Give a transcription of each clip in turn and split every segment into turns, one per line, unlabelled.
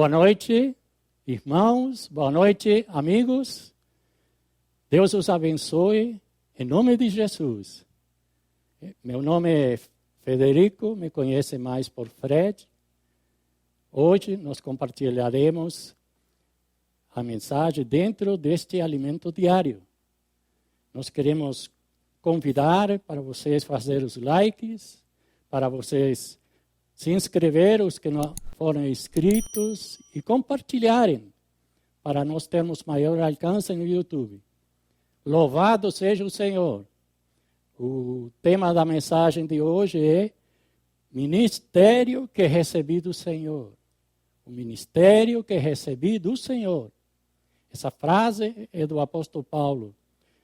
Boa noite, irmãos. Boa noite, amigos. Deus os abençoe, em nome de Jesus. Meu nome é Federico, me conhece mais por Fred. Hoje nós compartilharemos a mensagem dentro deste alimento diário. Nós queremos convidar para vocês fazer os likes, para vocês se inscrever, os que não foram inscritos, e compartilharem, para nós termos maior alcance no YouTube. Louvado seja o Senhor. O tema da mensagem de hoje é Ministério que recebi do Senhor. O ministério que recebi do Senhor. Essa frase é do apóstolo Paulo.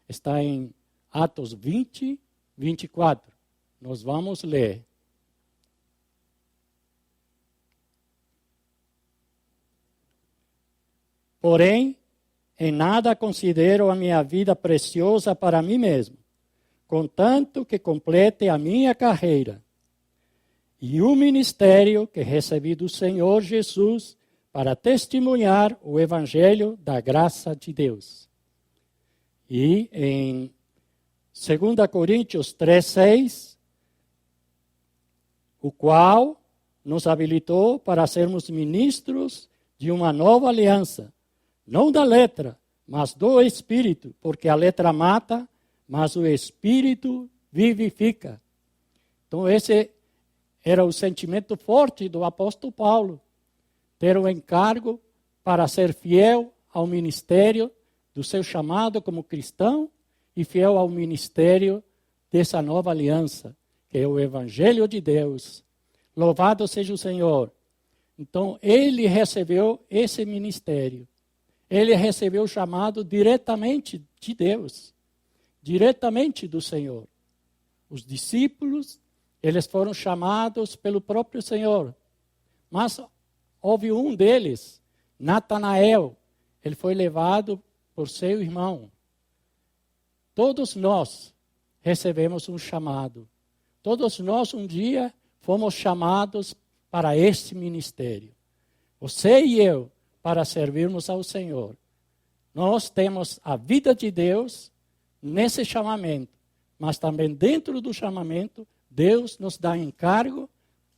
Está em Atos 20, 24. Nós vamos ler. Porém, em nada considero a minha vida preciosa para mim mesmo, contanto que complete a minha carreira e o ministério que recebi do Senhor Jesus para testemunhar o evangelho da graça de Deus. E em 2 Coríntios 3:6, o qual nos habilitou para sermos ministros de uma nova aliança, não da letra, mas do Espírito, porque a letra mata, mas o Espírito vivifica. Então esse era o sentimento forte do apóstolo Paulo, ter o encargo para ser fiel ao ministério do seu chamado como cristão e fiel ao ministério dessa nova aliança, que é o Evangelho de Deus. Louvado seja o Senhor. Então ele recebeu esse ministério. Ele recebeu o chamado diretamente de Deus, diretamente do Senhor. Os discípulos, eles foram chamados pelo próprio Senhor. Mas houve um deles, Natanael, ele foi levado por seu irmão. Todos nós recebemos um chamado. Todos nós um dia fomos chamados para este ministério. Você e eu, para servirmos ao Senhor. Nós temos a vida de Deus nesse chamamento, mas também dentro do chamamento, Deus nos dá encargo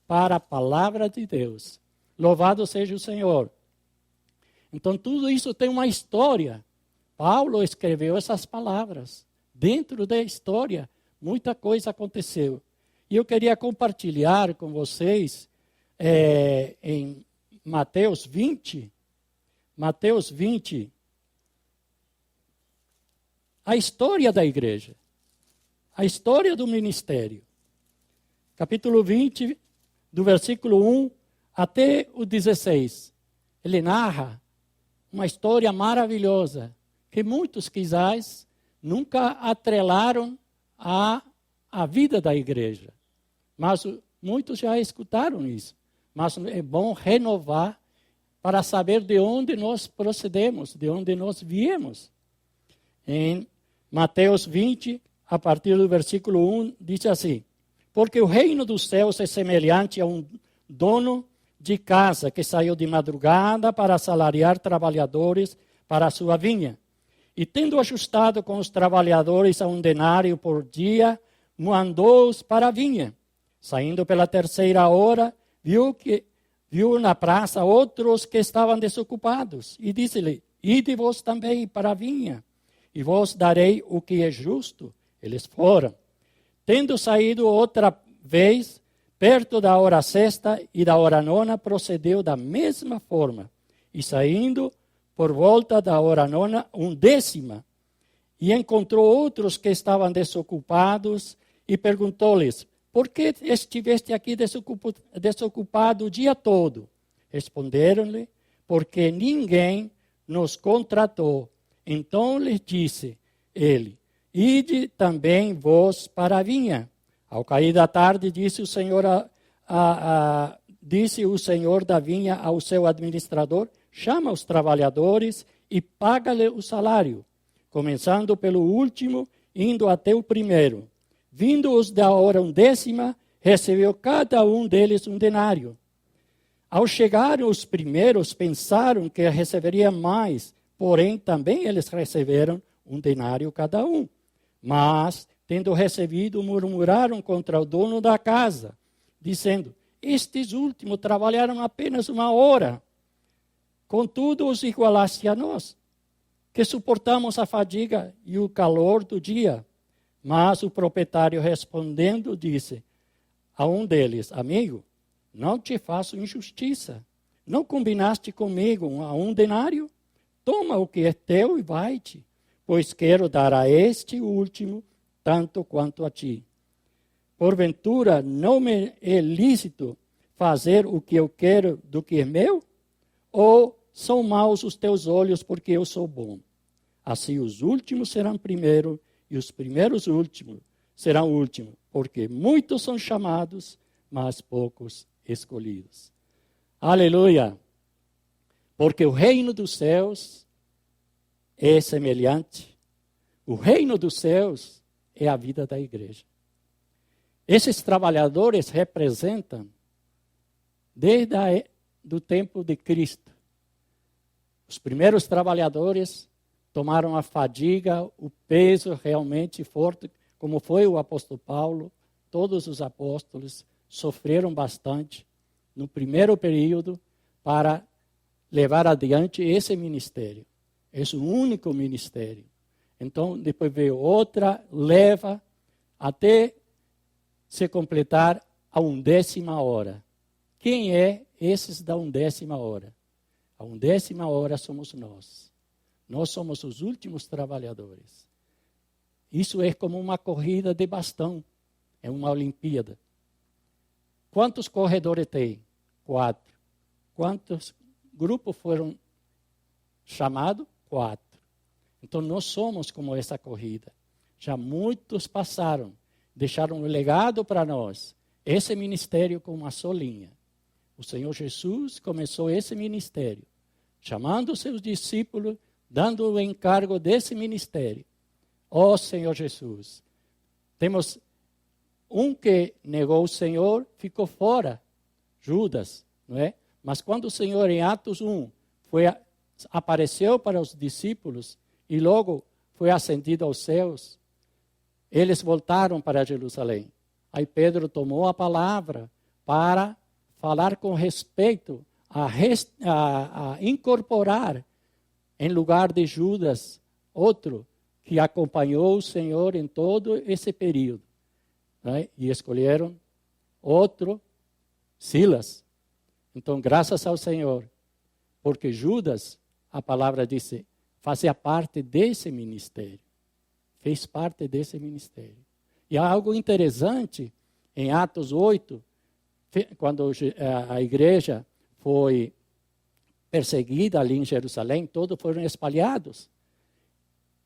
para a palavra de Deus. Louvado seja o Senhor. Então tudo isso tem uma história. Paulo escreveu essas palavras. Dentro da história, muita coisa aconteceu. E eu queria compartilhar com vocês em Mateus 20, a história da igreja, a história do ministério. Capítulo 20, do versículo 1 até o 16. Ele narra uma história maravilhosa, que muitos quizás nunca atrelaram à vida da igreja. Mas muitos já escutaram isso. Mas é bom renovar para saber de onde nós procedemos, de onde nós viemos. Em Mateus 20, a partir do versículo 1, diz assim: porque o reino dos céus é semelhante a um dono de casa que saiu de madrugada para assalariar trabalhadores para a sua vinha. E tendo ajustado com os trabalhadores a um denário por dia, mandou-os para a vinha. Saindo pela 3ª hora, viu na praça outros que estavam desocupados, e disse-lhe: ide vós também para a vinha, e vos darei o que é justo. Eles foram. Tendo saído outra vez, perto da hora 6ª e da hora 9ª, procedeu da mesma forma. E saindo, por volta da hora 9ª, 1/10, e encontrou outros que estavam desocupados, e perguntou-lhes: por que estiveste aqui desocupado o dia todo? Responderam-lhe: porque ninguém nos contratou. Então lhes disse ele: ide também vós para a vinha. Ao cair da tarde, disse o Senhor da vinha ao seu administrador: chama os trabalhadores e paga-lhe o salário, começando pelo último, indo até o primeiro. Vindo os da hora 10ª, recebeu cada um deles um denário. Ao chegar os primeiros, pensaram que receberiam mais, porém também eles receberam 1 denário cada um. Mas, tendo recebido, murmuraram contra o dono da casa, dizendo: estes últimos trabalharam apenas 1 hora. Contudo, os igualaste a nós, que suportamos a fadiga e o calor do dia. Mas o proprietário respondendo disse a um deles: amigo, não te faço injustiça. Não combinaste comigo a 1 denário? Toma o que é teu e vai-te, pois quero dar a este último tanto quanto a ti. Porventura, não me é lícito fazer o que eu quero do que é meu? Ou são maus os teus olhos porque eu sou bom? Assim os últimos serão primeiro e os primeiros últimos serão últimos, porque muitos são chamados, mas poucos escolhidos. Aleluia! Porque o reino dos céus é semelhante. O reino dos céus é a vida da igreja. Esses trabalhadores representam, desde o tempo de Cristo, os primeiros trabalhadores tomaram a fadiga, o peso realmente forte, como foi o apóstolo Paulo. Todos os apóstolos sofreram bastante no primeiro período para levar adiante esse ministério. Esse é o único ministério. Então, depois veio outra leva até se completar a 11ª hora. Quem é esses da 11ª hora? A 11ª hora somos nós. Nós somos os últimos trabalhadores. Isso é como uma corrida de bastão. É uma Olimpíada. Quantos corredores tem? 4. Quantos grupos foram chamados? 4. Então, nós somos como essa corrida. Já muitos passaram, deixaram um legado para nós. Esse ministério com uma só linha. O Senhor Jesus começou esse ministério, chamando os seus discípulos, dando o encargo desse ministério. Ó Senhor Jesus, temos um que negou o Senhor, ficou fora, Judas, não é? Mas quando o Senhor, em Atos 1, apareceu para os discípulos e logo foi ascendido aos céus, eles voltaram para Jerusalém. Aí Pedro tomou a palavra para falar com respeito a incorporar em lugar de Judas outro que acompanhou o Senhor em todo esse período. Né? E escolheram outro, Silas. Então, graças ao Senhor, porque Judas, a palavra disse, fazia parte desse ministério. Fez parte desse ministério. E há algo interessante em Atos 8, quando a igreja foi perseguida ali em Jerusalém, todos foram espalhados.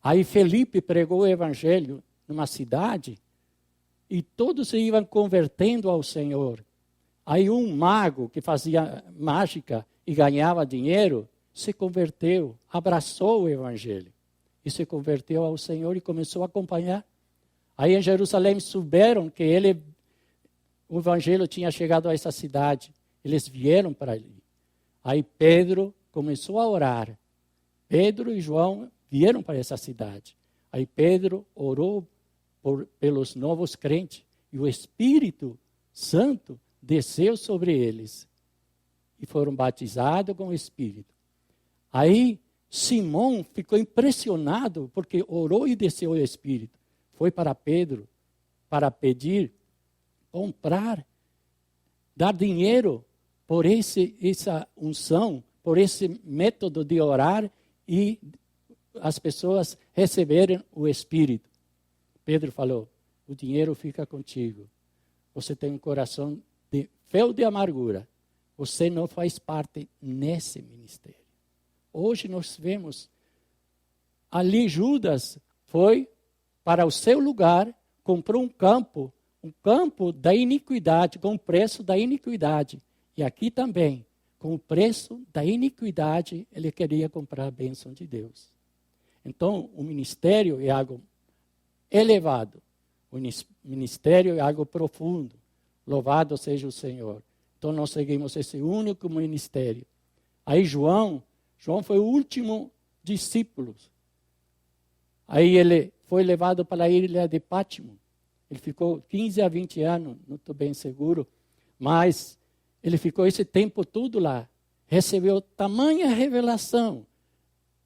Aí Felipe pregou o evangelho numa cidade e todos se iam convertendo ao Senhor. Aí um mago que fazia mágica e ganhava dinheiro se converteu, abraçou o evangelho e se converteu ao Senhor e começou a acompanhar. Aí em Jerusalém souberam que o evangelho tinha chegado a essa cidade. Eles vieram para ali. Aí Pedro começou a orar. Pedro e João vieram para essa cidade. Aí Pedro orou pelos novos crentes. E o Espírito Santo desceu sobre eles. E foram batizados com o Espírito. Aí Simão ficou impressionado porque orou e desceu o Espírito. Foi para Pedro para pedir, comprar, dar dinheiro por essa unção, por esse método de orar e as pessoas receberem o Espírito. Pedro falou, o dinheiro fica contigo. Você tem um coração de fel de amargura. Você não faz parte nesse ministério. Hoje nós vemos, ali Judas foi para o seu lugar, comprou um campo da iniquidade, com o preço da iniquidade. E aqui também, com o preço da iniquidade, ele queria comprar a bênção de Deus. Então, o ministério é algo elevado. O ministério é algo profundo. Louvado seja o Senhor. Então nós seguimos esse único ministério. Aí João foi o último discípulo. Aí ele foi levado para a ilha de Pátimo. Ele ficou 15 a 20 anos, não estou bem seguro, mas ele ficou esse tempo todo lá. Recebeu tamanha revelação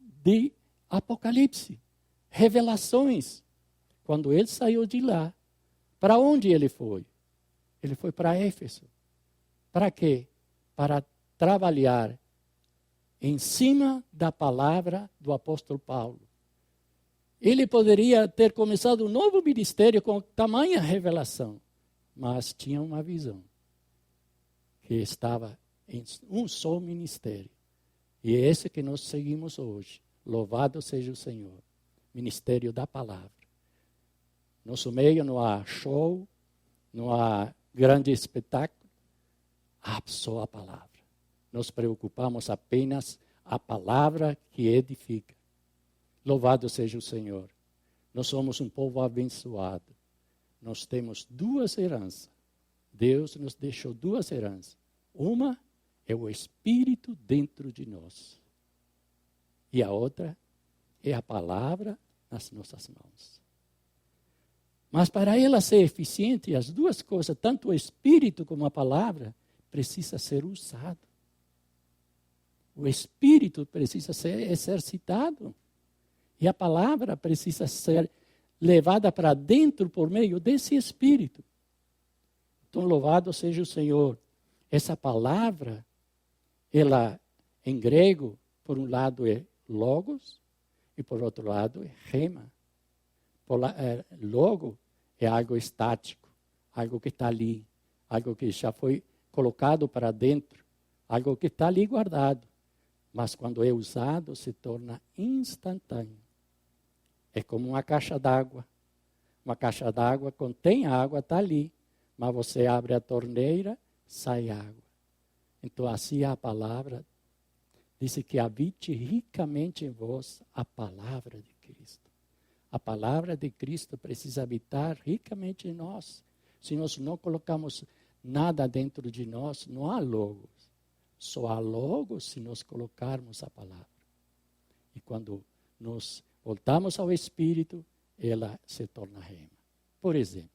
de Apocalipse, revelações. Quando ele saiu de lá, para onde ele foi? Ele foi para Éfeso. Para quê? Para trabalhar em cima da palavra do apóstolo Paulo. Ele poderia ter começado um novo ministério com tamanha revelação, mas tinha uma visão, que estava em um só ministério. E é esse que nós seguimos hoje. Louvado seja o Senhor. Ministério da palavra. Nosso meio não há show, não há grande espetáculo, há só a palavra. Nos preocupamos apenas a palavra que edifica. Louvado seja o Senhor. Nós somos um povo abençoado. Nós temos duas heranças. Deus nos deixou duas heranças. Uma é o Espírito dentro de nós. E a outra é a palavra nas nossas mãos. Mas para ela ser eficiente, as duas coisas, tanto o Espírito como a palavra, precisa ser usado. O Espírito precisa ser exercitado. E a palavra precisa ser levada para dentro por meio desse Espírito. Então, louvado seja o Senhor. Essa palavra, ela, em grego, por um lado é logos e por outro lado é rema. Logo é algo estático, algo que está ali, algo que já foi colocado para dentro, algo que está ali guardado. Mas quando é usado, se torna instantâneo. É como uma caixa d'água. Uma caixa d'água contém água, está ali. Mas você abre a torneira, sai água. Então assim é a palavra. Diz que habite ricamente em vós a palavra de Cristo. A palavra de Cristo precisa habitar ricamente em nós. Se nós não colocamos nada dentro de nós, não há logos. Só há logos se nós colocarmos a palavra. E quando nós voltamos ao Espírito, ela se torna rema. Por exemplo,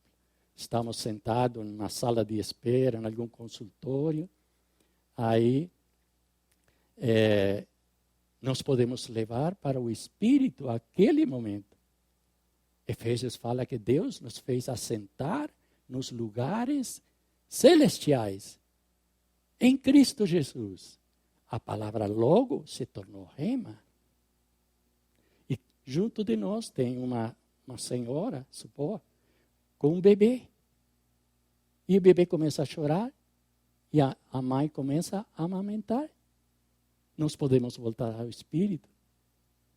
estamos sentados numa sala de espera, em algum consultório, aí nós podemos levar para o Espírito aquele momento. Efésios fala que Deus nos fez assentar nos lugares celestiais, em Cristo Jesus. A palavra logo se tornou rema. E junto de nós tem uma senhora, supor, com um bebê. E o bebê começa a chorar e a mãe começa a amamentar. Nós podemos voltar ao Espírito.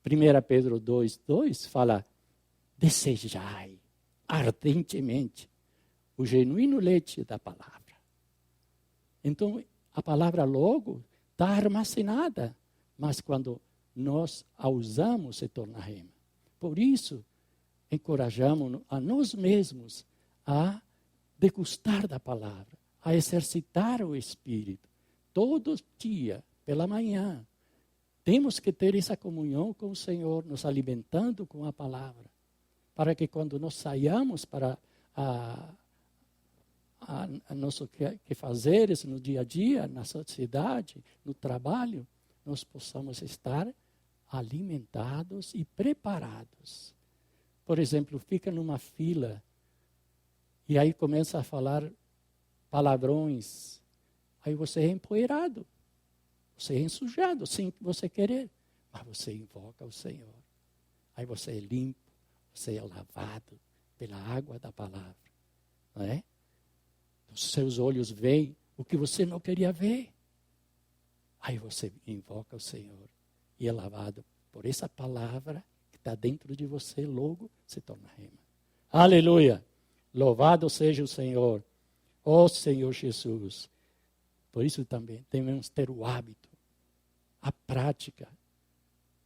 1 Pedro 2:2 fala: desejai ardentemente o genuíno leite da palavra. Então, a palavra logo está armazenada, mas quando nós a usamos, se torna rema. Por isso, encorajamos a nós mesmos a degustar da palavra, a exercitar o Espírito. Todo dia, pela manhã, temos que ter essa comunhão com o Senhor, nos alimentando com a palavra, para que quando nós saiamos para a nosso que fazeres no dia a dia, na sociedade, no trabalho, nós possamos estar alimentados e preparados. Por exemplo, fica numa fila e aí começa a falar palavrões. Aí você é empoeirado, você é ensujado, sem você querer. Mas você invoca o Senhor. Aí você é limpo, você é lavado pela água da palavra. Não é? Os seus olhos veem o que você não queria ver. Aí você invoca o Senhor e é lavado por essa palavra que está dentro de você, logo se torna rema. Aleluia! Louvado seja o Senhor, ó Senhor Jesus. Por isso também devemos ter o hábito, a prática.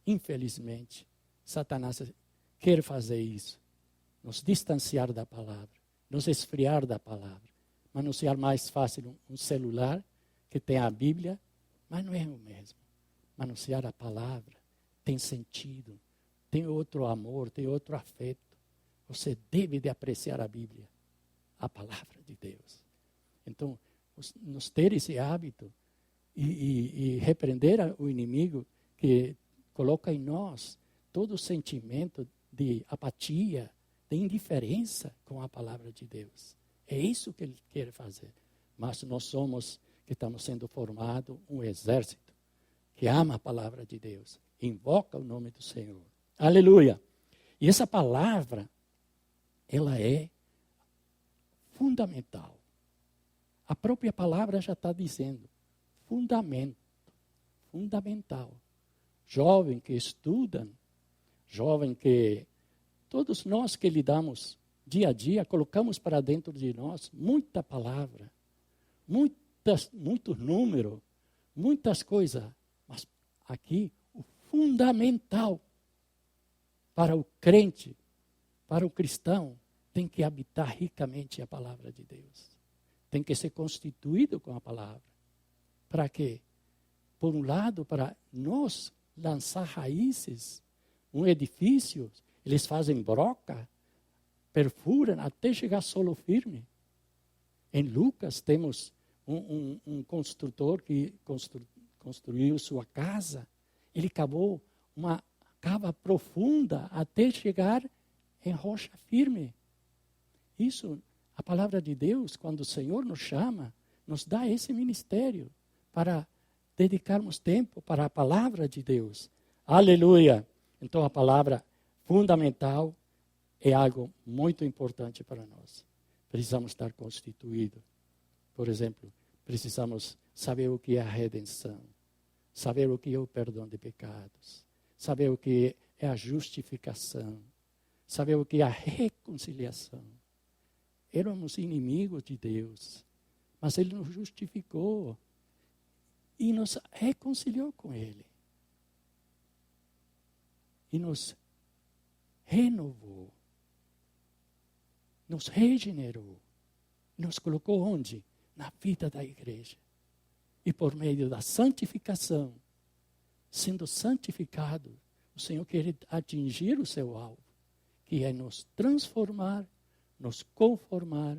Infelizmente, Satanás quer fazer isso, nos distanciar da palavra, nos esfriar da palavra. Mas não seria mais fácil um celular que tem a Bíblia, mas não é o mesmo. Manusear a palavra tem sentido, tem outro amor, tem outro afeto. Você deve de apreciar a Bíblia, a palavra de Deus. Então, nos ter esse hábito e repreender o inimigo que coloca em nós todo o sentimento de apatia, de indiferença com a palavra de Deus. É isso que ele quer fazer. Mas nós somos, que estamos sendo formados, um exército que ama a palavra de Deus, invoca o nome do Senhor. Aleluia! E essa palavra, ela é fundamental. A própria palavra já está dizendo, fundamental. Jovem que estudam, jovem que todos nós que lidamos dia a dia, colocamos para dentro de nós muita palavra, muito número, muitas coisas. Mas aqui, o fundamental para o crente, para o cristão, tem que habitar ricamente a palavra de Deus. Tem que ser constituído com a palavra. Para quê? Por um lado, para nós lançar raízes. Um edifício, eles fazem broca, perfuram até chegar solo firme. Em Lucas temos um construtor que construiu sua casa. Ele cavou uma cava profunda até chegar em rocha firme. Isso, a palavra de Deus, quando o Senhor nos chama, nos dá esse ministério para dedicarmos tempo para a palavra de Deus. Aleluia! Então a palavra fundamental é algo muito importante para nós. Precisamos estar constituídos. Por exemplo, precisamos saber o que é a redenção, saber o que é o perdão de pecados, saber o que é a justificação, saber o que é a reconciliação. Éramos inimigos de Deus, mas Ele nos justificou e nos reconciliou com Ele. E nos renovou, nos regenerou, nos colocou onde? Na vida da igreja. E por meio da santificação, sendo santificado, o Senhor quer atingir o seu alvo, que é nos transformar, nos conformar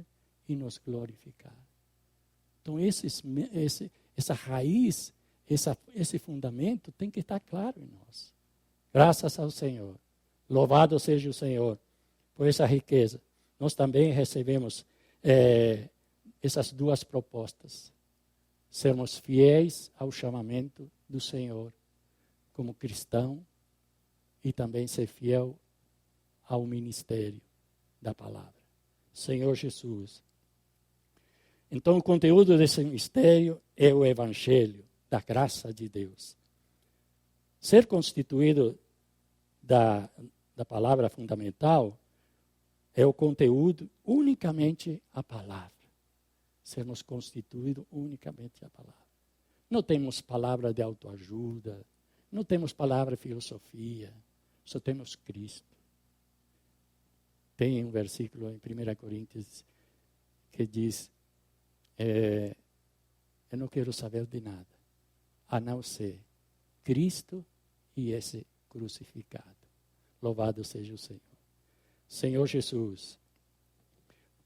e nos glorificar. Então, essa raiz, esse fundamento tem que estar claro em nós. Graças ao Senhor. Louvado seja o Senhor por essa riqueza. Nós também recebemos essas duas propostas. Sermos fiéis ao chamamento do Senhor como cristão e também ser fiel ao ministério da palavra. Senhor Jesus. Então, o conteúdo desse mistério é o Evangelho da graça de Deus. Ser constituído da palavra fundamental é o conteúdo unicamente a palavra. Sermos constituídos unicamente a palavra. Não temos palavra de autoajuda, não temos palavra de filosofia, só temos Cristo. Tem um versículo em 1 Coríntios que diz, eu não quero saber de nada, a não ser Cristo e esse crucificado. Louvado seja o Senhor. Senhor Jesus,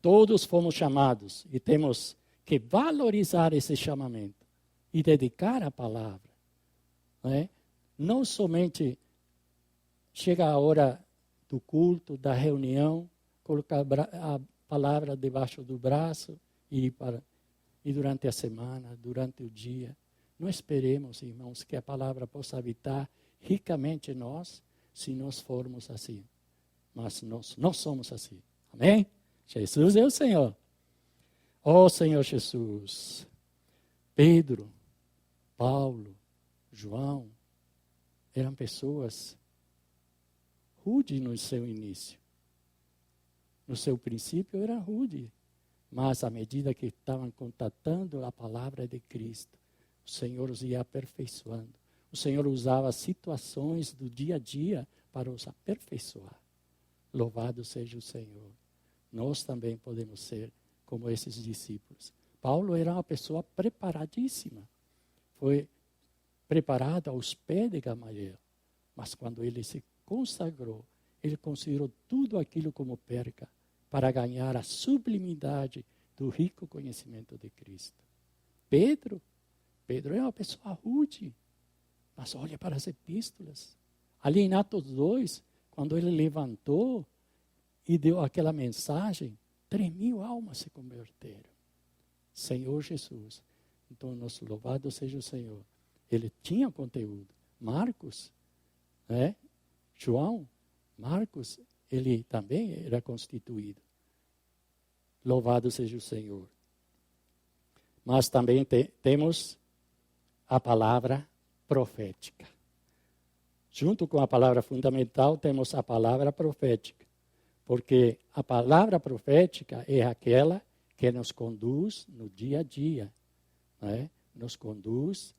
todos fomos chamados e temos que valorizar esse chamamento e dedicar a palavra. Não somente chega a hora do culto, da reunião, colocar a palavra debaixo do braço e durante a semana, durante o dia. Não esperemos, irmãos, que a palavra possa habitar ricamente em nós, se nós formos assim. Mas nós não somos assim. Amém? Jesus é o Senhor. Ó Senhor Jesus. Pedro, Paulo, João, eram pessoas rudes no seu início. No seu princípio era rude. Mas à medida que estavam contatando a palavra de Cristo, o Senhor os ia aperfeiçoando. O Senhor usava situações do dia a dia para os aperfeiçoar. Louvado seja o Senhor. Nós também podemos ser como esses discípulos. Paulo era uma pessoa preparadíssima. Foi preparado aos pés de Gamaliel. Mas quando ele se consagrou, ele considerou tudo aquilo como perca para ganhar a sublimidade do rico conhecimento de Cristo. Pedro é uma pessoa rude, mas olha para as epístolas. Ali em Atos 2, quando ele levantou e deu aquela mensagem, 3.000 almas se converteram. Senhor Jesus. Então, nosso louvado seja o Senhor. Ele tinha conteúdo. Marcos, João, Marcos, ele também era constituído. Louvado seja o Senhor. Mas também temos a palavra profética. Junto com a palavra fundamental, temos a palavra profética. Porque a palavra profética é aquela que nos conduz no dia a dia. Nos conduz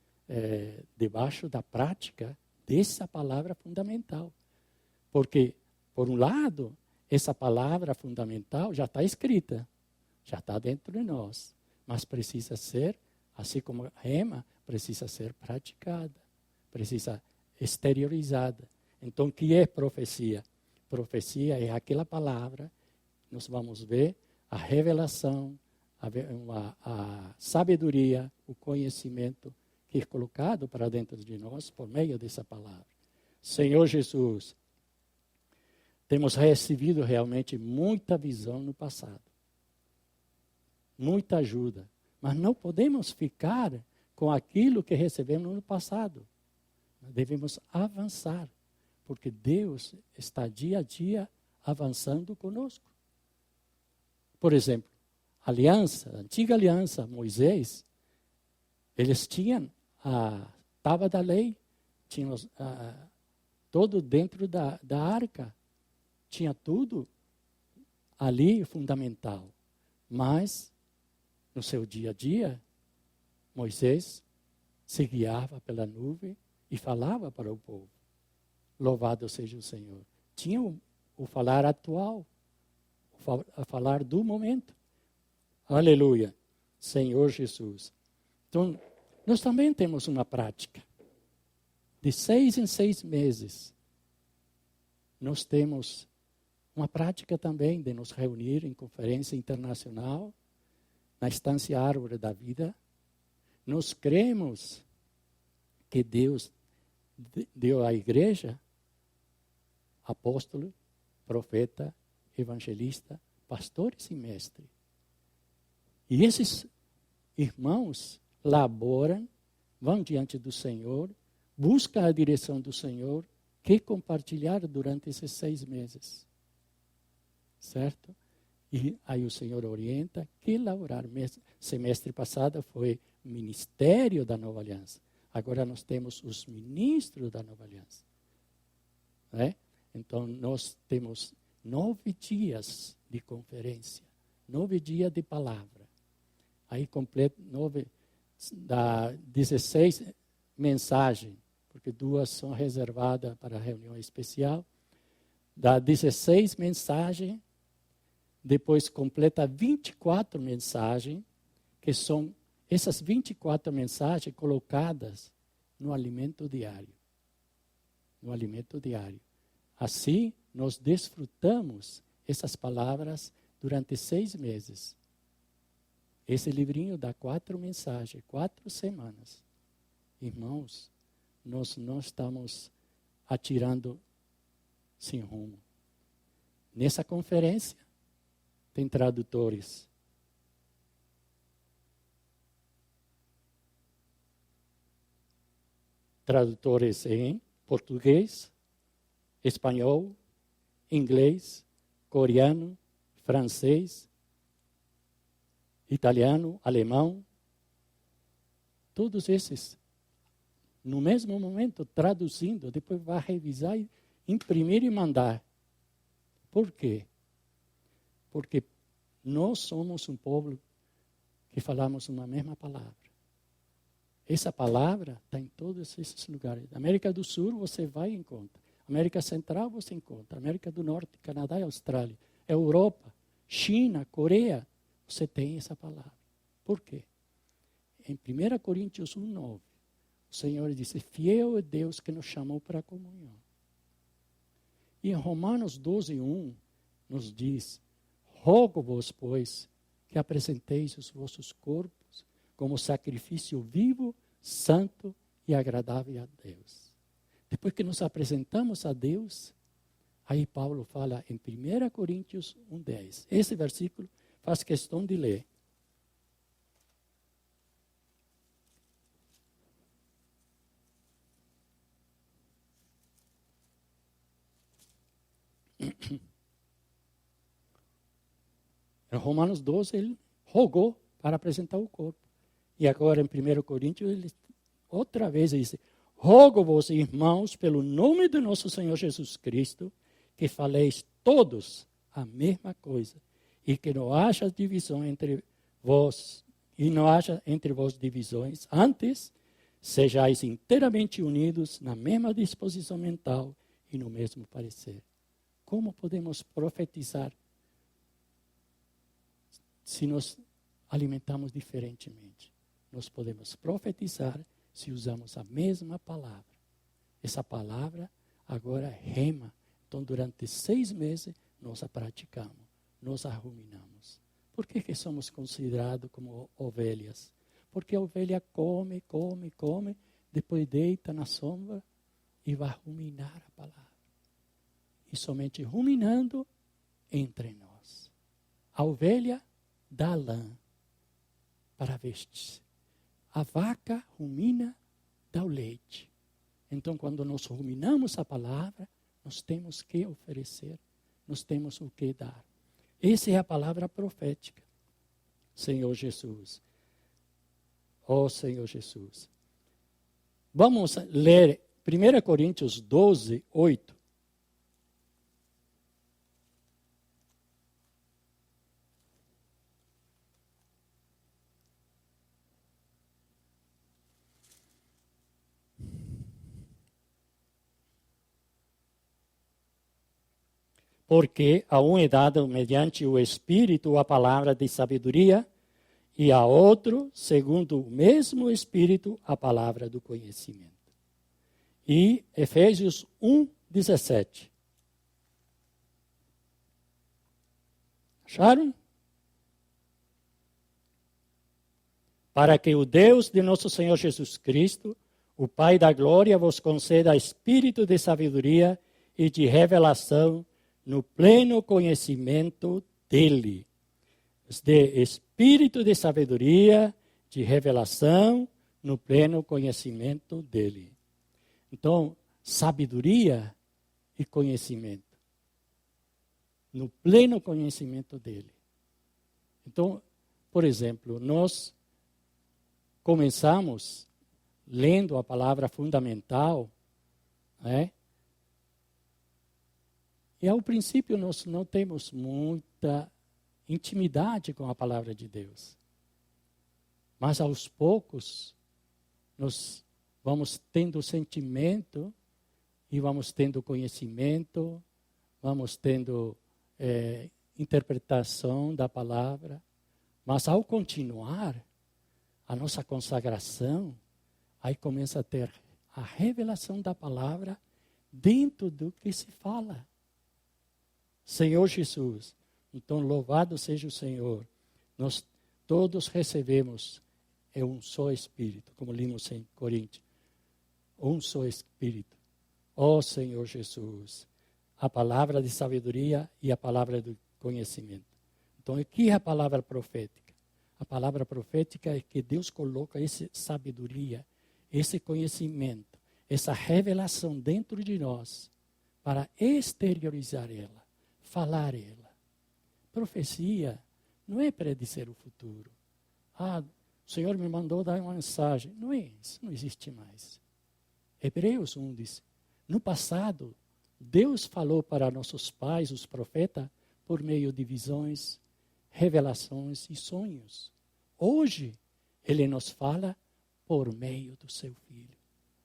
debaixo da prática dessa palavra fundamental. Porque, por um lado, essa palavra fundamental já está escrita, já está dentro de nós, mas precisa ser, assim como a rema, precisa ser praticada, precisa exteriorizada. Então, o que é profecia? Profecia é aquela palavra, nós vamos ver a revelação, a sabedoria, o conhecimento que é colocado para dentro de nós por meio dessa palavra. Senhor Jesus, temos recebido realmente muita visão no passado, muita ajuda, mas não podemos ficar com aquilo que recebemos no passado. Devemos avançar, porque Deus está dia a dia avançando conosco. Por exemplo, a antiga aliança, Moisés, eles tinham a tábua da lei, tinham todo dentro da arca, tinha tudo ali fundamental. Mas, no seu dia a dia, Moisés se guiava pela nuvem e falava para o povo. Louvado seja o Senhor. Tinha o falar atual, o falar do momento. Aleluia. Senhor Jesus. Então, nós também temos uma prática. De 6 em 6 meses, nós temos uma prática também de nos reunir em conferência internacional, na Estância Árvore da Vida. Nós cremos que Deus deu à igreja apóstolo, profeta, evangelista, pastores e mestres. E esses irmãos laboram, vão diante do Senhor, buscam a direção do Senhor, que compartilharam durante esses 6 meses. Certo? E aí o Senhor orienta que laborar. Semestre passado foi o ministério da Nova Aliança. Agora nós temos os ministros da Nova Aliança. Então nós temos 9 dias de conferência, 9 dias de palavra. Aí completo 16 mensagens, porque 2 são reservadas para reunião especial. Dá 16 mensagens, depois completa 24 mensagens, que são essas 24 mensagens colocadas no alimento diário. No alimento diário. Assim, nós desfrutamos essas palavras durante 6 meses. Esse livrinho dá 4 mensagens, 4 semanas. Irmãos, nós não estamos atirando sem rumo. Nessa conferência, tem tradutores. Tradutores em português, espanhol, inglês, coreano, francês, italiano, alemão. Todos esses, no mesmo momento, traduzindo, depois vai revisar, imprimir e mandar. Por quê? Porque nós somos um povo que falamos uma mesma palavra. Essa palavra está em todos esses lugares. América do Sul você vai e encontra. América Central você encontra. América do Norte, Canadá e Austrália. Europa, China, Coreia, você tem essa palavra. Por quê? Em 1 Coríntios 1:9, o Senhor disse, fiel é Deus que nos chamou para a comunhão. E em Romanos 12:1 nos diz, rogo-vos, pois, que apresenteis os vossos corpos como sacrifício vivo, santo e agradável a Deus. Depois que nos apresentamos a Deus, aí Paulo fala em 1 Coríntios 1:10. Esse versículo faz questão de ler. Em Romanos 12, ele rogou para apresentar o corpo. E agora, em 1 Coríntios, ele outra vez diz, rogo-vos, irmãos, pelo nome do nosso Senhor Jesus Cristo, que faleis todos a mesma coisa, e que não haja divisão entre vós, e não haja entre vós divisões, antes sejais inteiramente unidos na mesma disposição mental e no mesmo parecer. Como podemos profetizar se nos alimentamos diferentemente? Nós podemos profetizar se usamos a mesma palavra. Essa palavra agora é rema. Então, durante 6 meses, nós a praticamos, nós a ruminamos. Por que somos considerados como ovelhas? Porque a ovelha come, depois deita na sombra e vai ruminar a palavra. E somente ruminando entra em nós. A ovelha dá lã para vestir. A vaca rumina, dá o leite. Então, quando nós ruminamos a palavra, nós temos que oferecer, nós temos o que dar. Essa é a palavra profética. Senhor Jesus. Ó Senhor Jesus. Vamos ler 1 Coríntios 12:8. Porque a um é dado mediante o Espírito a palavra de sabedoria, e a outro, segundo o mesmo Espírito, a palavra do conhecimento. E Efésios 1:17. Acharam? Para que o Deus de nosso Senhor Jesus Cristo, o Pai da glória, vos conceda espírito de sabedoria e de revelação no pleno conhecimento dele. De espírito de sabedoria, de revelação, no pleno conhecimento dele. Então, sabedoria e conhecimento. No pleno conhecimento dele. Então, por exemplo, nós começamos lendo a palavra fundamental, né? E ao princípio nós não temos muita intimidade com a palavra de Deus. Mas aos poucos nós vamos tendo sentimento e vamos tendo conhecimento, vamos tendo interpretação da palavra. Mas ao continuar a nossa consagração, aí começa a ter a revelação da palavra dentro do que se fala. Senhor Jesus, então louvado seja o Senhor. Nós todos recebemos um só Espírito, como lemos em Coríntios. Um só Espírito. Ó Senhor Jesus, a palavra de sabedoria e a palavra do conhecimento. Então, aqui é a palavra profética. A palavra profética é que Deus coloca essa sabedoria, esse conhecimento, essa revelação dentro de nós para exteriorizar ela. Falar ela. Profecia não é predizer o futuro. O Senhor me mandou dar uma mensagem. Não é isso, não existe mais. Hebreus 1 diz, no passado, Deus falou para nossos pais, os profetas, por meio de visões, revelações e sonhos. Hoje, Ele nos fala por meio do seu Filho.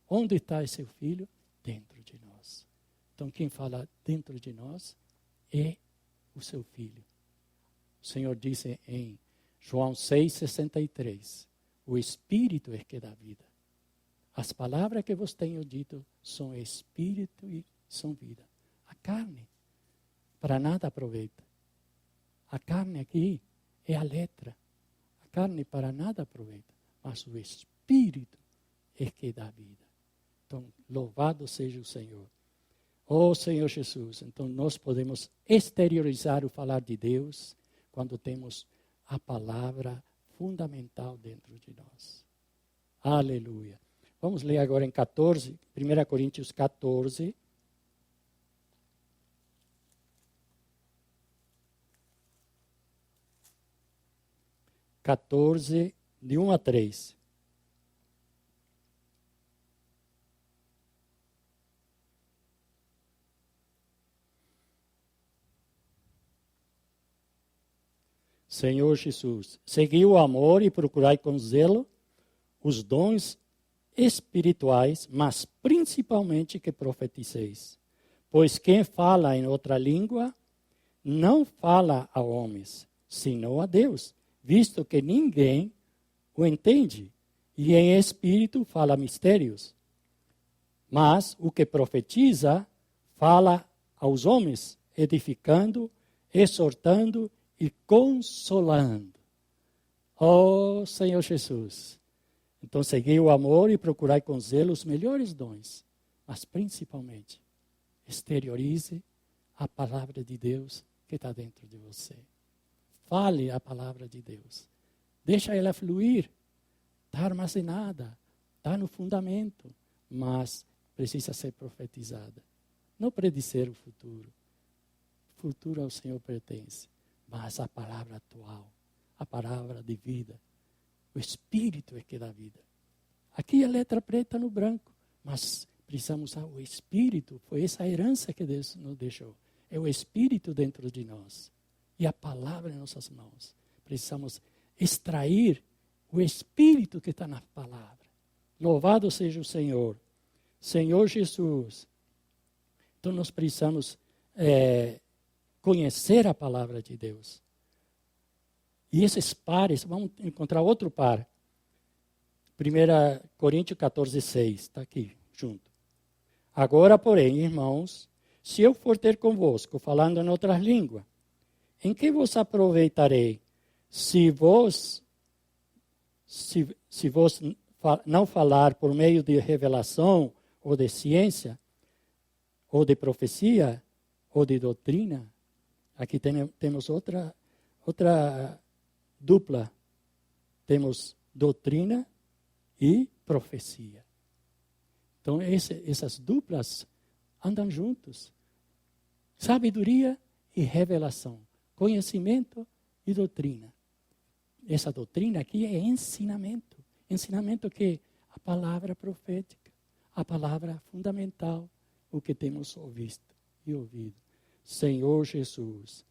Onde está esse Filho? Dentro de nós. Então, quem fala dentro de nós é o seu Filho. O Senhor disse em João 6,63. O Espírito é que dá vida. As palavras que vos tenho dito são Espírito e são vida. A carne, para nada aproveita. A carne aqui é a letra. A carne para nada aproveita. Mas o Espírito é que dá vida. Então, louvado seja o Senhor. Oh, Senhor Jesus, então nós podemos exteriorizar o falar de Deus quando temos a palavra fundamental dentro de nós. Aleluia. Vamos ler agora em 14, 1 Coríntios 14. De 1 a 3. Senhor Jesus, segui o amor e procurai com zelo os dons espirituais, mas principalmente que profetizeis. Pois quem fala em outra língua não fala a homens, senão a Deus, visto que ninguém o entende, e em espírito fala mistérios. Mas o que profetiza fala aos homens, edificando, exortando e consolando. Oh, Senhor Jesus. Então, segui o amor e procurai com zelo os melhores dons, mas principalmente, exteriorize a palavra de Deus que está dentro de você. Fale a palavra de Deus. Deixa ela fluir. Está armazenada, está no fundamento, mas precisa ser profetizada. Não predizer o futuro. O futuro ao Senhor pertence. Mas a palavra atual, a palavra de vida, o Espírito é que dá vida. Aqui é letra preta no branco, mas precisamos usar o Espírito. Foi essa herança que Deus nos deixou. É o Espírito dentro de nós e a palavra em nossas mãos. Precisamos extrair o Espírito que está na palavra. Louvado seja o Senhor. Senhor Jesus. Então nós precisamos conhecer a palavra de Deus. E esses pares, vamos encontrar outro par. 1 Coríntios 14, 6, está aqui, junto. Agora, porém, irmãos, se eu for ter convosco, falando em outras línguas, em que vos aproveitarei? Se vos não falar por meio de revelação, ou de ciência, ou de profecia, ou de doutrina. Aqui temos outra dupla. Temos doutrina e profecia. Então, essas duplas andam juntos. Sabedoria e revelação. Conhecimento e doutrina. Essa doutrina aqui é ensinamento. Ensinamento que a palavra profética, a palavra fundamental, o que temos visto e ouvido. Senhor Jesus,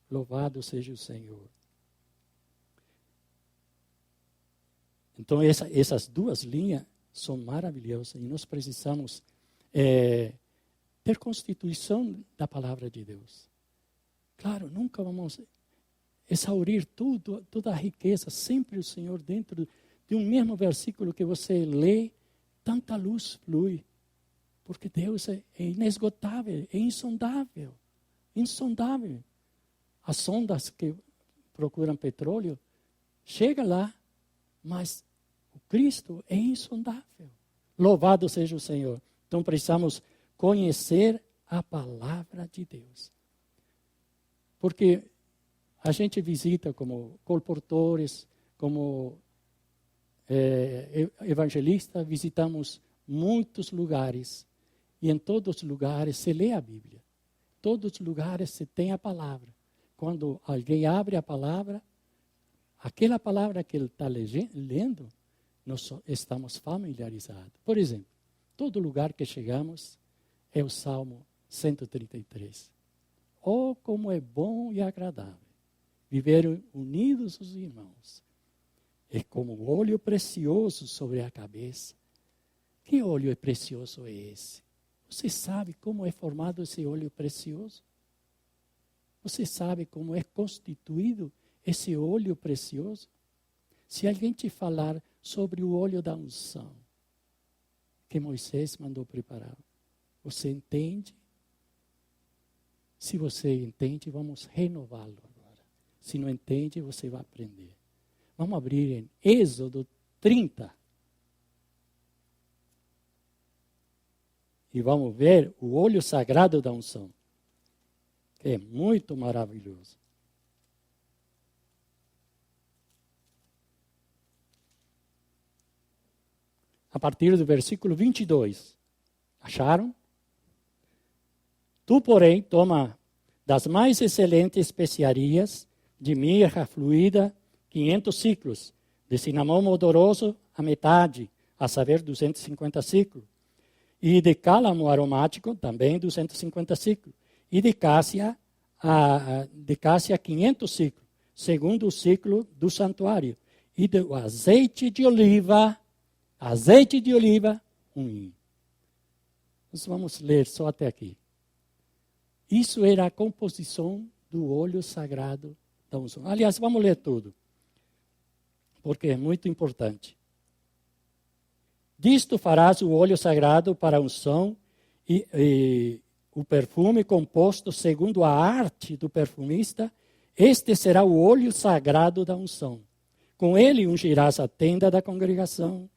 louvado seja o Senhor. Então, essas duas linhas são maravilhosas e nós precisamos ter constituição da palavra de Deus. Claro, nunca vamos exaurir toda a riqueza, sempre o Senhor dentro de um mesmo versículo que você lê, tanta luz flui, porque Deus é inesgotável, é insondável, insondável. As sondas que procuram petróleo, chega lá, mas o Cristo é insondável. Louvado seja o Senhor. Então precisamos conhecer a palavra de Deus. Porque a gente visita como colportores, como evangelistas, visitamos muitos lugares. E em todos os lugares se lê a Bíblia. Em todos os lugares se tem a palavra. Quando alguém abre a palavra, aquela palavra que ele está lendo, nós estamos familiarizados. Por exemplo, todo lugar que chegamos é o Salmo 133. Oh, como é bom e agradável viver unidos os irmãos. É como óleo precioso sobre a cabeça. Que óleo precioso é esse? Você sabe como é formado esse óleo precioso? Você sabe como é constituído esse óleo precioso? Se alguém te falar sobre o óleo da unção que Moisés mandou preparar, você entende? Se você entende, vamos renová-lo agora. Se não entende, você vai aprender. Vamos abrir em Êxodo 30. E vamos ver o óleo sagrado da unção, que é muito maravilhoso. A partir do versículo 22. Acharam? Tu, porém, toma das mais excelentes especiarias de mirra fluida 500 ciclos, de cinamon odoroso a metade, a saber, 250 ciclos. E de cálamo aromático, também 250 ciclos. E de cássia 500 ciclos, segundo o ciclo do santuário. E do azeite de oliva, 1. Nós vamos ler só até aqui. Isso era a composição do óleo sagrado da unção. Aliás, vamos ler tudo, porque é muito importante. Disto farás o óleo sagrado para a unção e o perfume composto segundo a arte do perfumista. Este será o óleo sagrado da unção. Com ele ungirás a tenda da congregação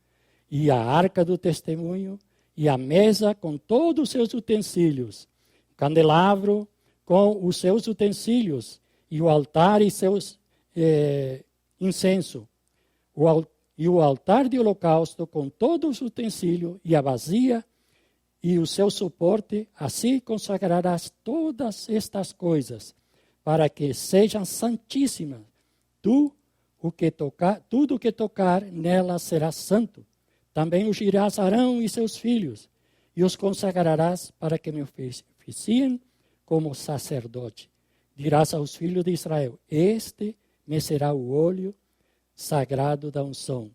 e a arca do testemunho e a mesa com todos os seus utensílios, o candelabro com os seus utensílios e o altar e seus incenso, e o altar de holocausto com todos os utensílios e a vasilha e o seu suporte. Assim consagrarás todas estas coisas, para que sejam santíssimas. Tudo o que tocar nelas será santo. Também ungirás Arão e seus filhos, e os consagrarás para que me oficiem como sacerdote. Dirás aos filhos de Israel: este me será o óleo sagrado da unção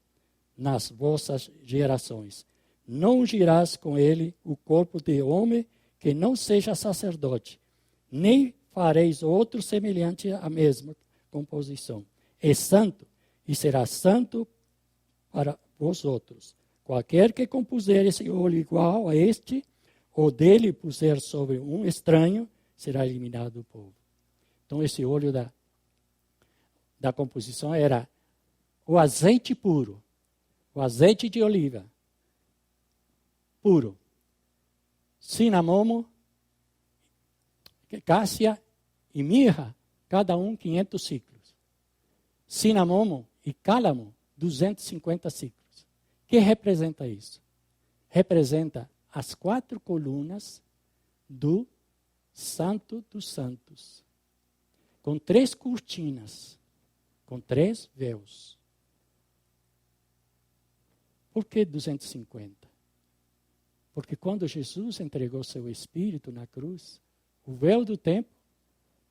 nas vossas gerações. Não ungirás com ele o corpo de homem que não seja sacerdote, nem fareis outro semelhante à mesma composição. É santo, e será santo para vós outros. Qualquer que compuser esse óleo igual a este, ou dele puser sobre um estranho, será eliminado do povo. Então, esse óleo da composição era o azeite puro, o azeite de oliva puro, cinamomo, cássia e mirra, cada um 500 ciclos. Cinamomo e cálamo, 250 ciclos. O que representa isso? Representa as 4 colunas do Santo dos Santos, com 3 cortinas, com 3 véus. Por que 250? Porque quando Jesus entregou seu Espírito na cruz, o véu do templo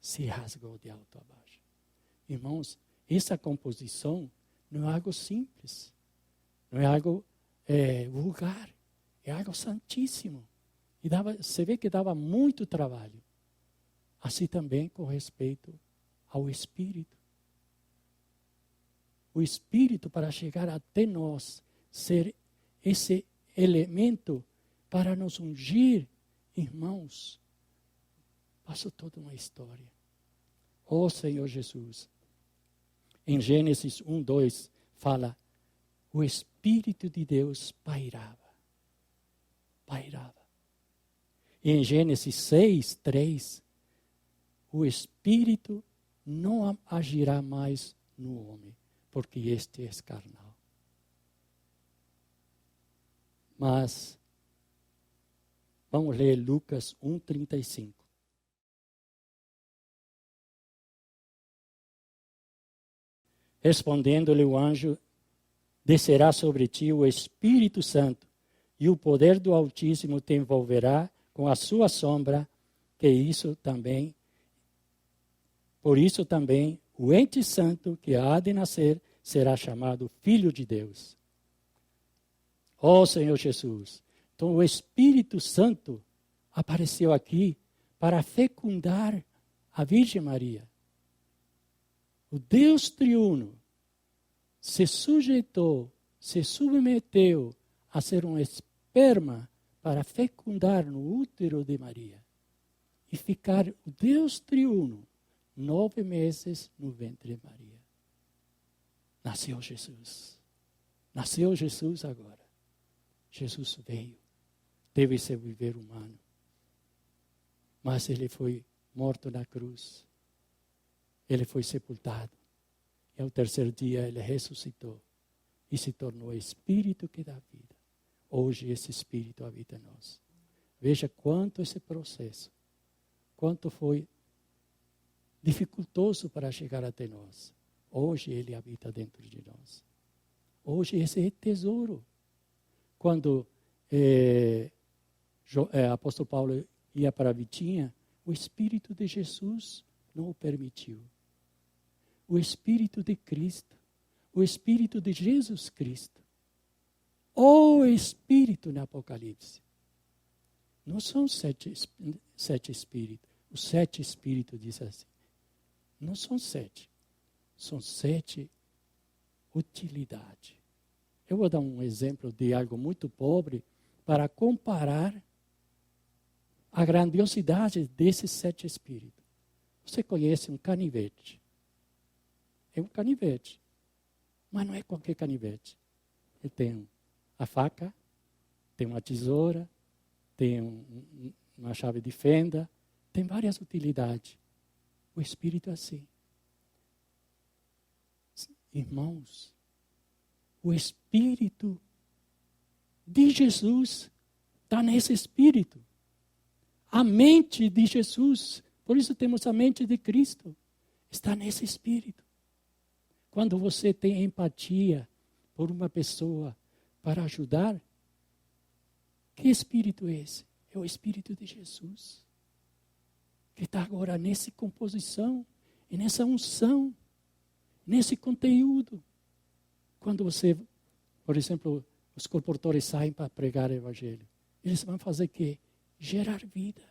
se rasgou de alto a baixo. Irmãos, essa composição não é algo simples, não é algo vulgar, é algo santíssimo. E você vê que dava muito trabalho. Assim também com respeito ao Espírito. O Espírito, para chegar até nós, ser esse elemento para nos ungir, irmãos, passou toda uma história. Ó Senhor Jesus, em Gênesis 1:2 fala, o Espírito de Deus pairava. E em Gênesis 6:3, o Espírito não agirá mais no homem, porque este é carnal. Mas, vamos ler Lucas 1:35. Respondendo-lhe o anjo, descerá sobre ti o Espírito Santo, e o poder do Altíssimo te envolverá com a sua sombra, por isso também, o ente santo que há de nascer será chamado Filho de Deus. Ó Senhor Jesus, então o Espírito Santo apareceu aqui para fecundar a Virgem Maria. O Deus triuno se sujeitou, se submeteu a ser um esperma para fecundar no útero de Maria e ficar o Deus triuno 9 meses no ventre de Maria. Nasceu Jesus. Nasceu Jesus agora. Jesus veio. Teve seu viver humano. Mas ele foi morto na cruz. Ele foi sepultado. E ao terceiro dia ele ressuscitou. E se tornou o Espírito que dá vida. Hoje esse Espírito habita em nós. Veja quanto esse processo, quanto foi dificultoso para chegar até nós. Hoje ele habita dentro de nós. Hoje esse é tesouro. Quando apóstolo Paulo ia para a Vitinha, o Espírito de Jesus não o permitiu. O Espírito de Cristo, o Espírito de Jesus Cristo, o Espírito no Apocalipse. Não são sete Espíritos. Os 7 Espíritos diz assim. Não são 7. São 7 utilidades. Eu vou dar um exemplo de algo muito pobre para comparar a grandiosidade desses 7 Espíritos. Você conhece um canivete. É um canivete. Mas não é qualquer canivete. Ele tem a faca, tem uma tesoura, tem uma chave de fenda, tem várias utilidades. O Espírito é assim. Irmãos, o Espírito de Jesus está nesse Espírito. A mente de Jesus, por isso temos a mente de Cristo, está nesse Espírito. Quando você tem empatia por uma pessoa para ajudar, que Espírito é esse? É o Espírito de Jesus. Que está agora nessa composição, e nessa unção, nesse conteúdo. Quando você, por exemplo, os comportores saem para pregar o Evangelho, eles vão fazer o quê? Gerar vida.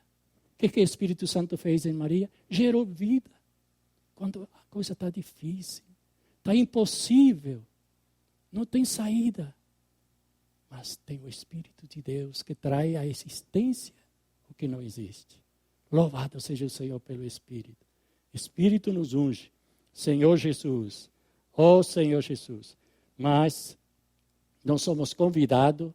O que o Espírito Santo fez em Maria? Gerou vida. Quando a coisa está difícil, está impossível, não tem saída. Mas tem o Espírito de Deus que traz à existência o que não existe. Louvado seja o Senhor pelo Espírito. Espírito nos unge. Senhor Jesus. Ó Senhor Jesus. Mas nós somos convidados.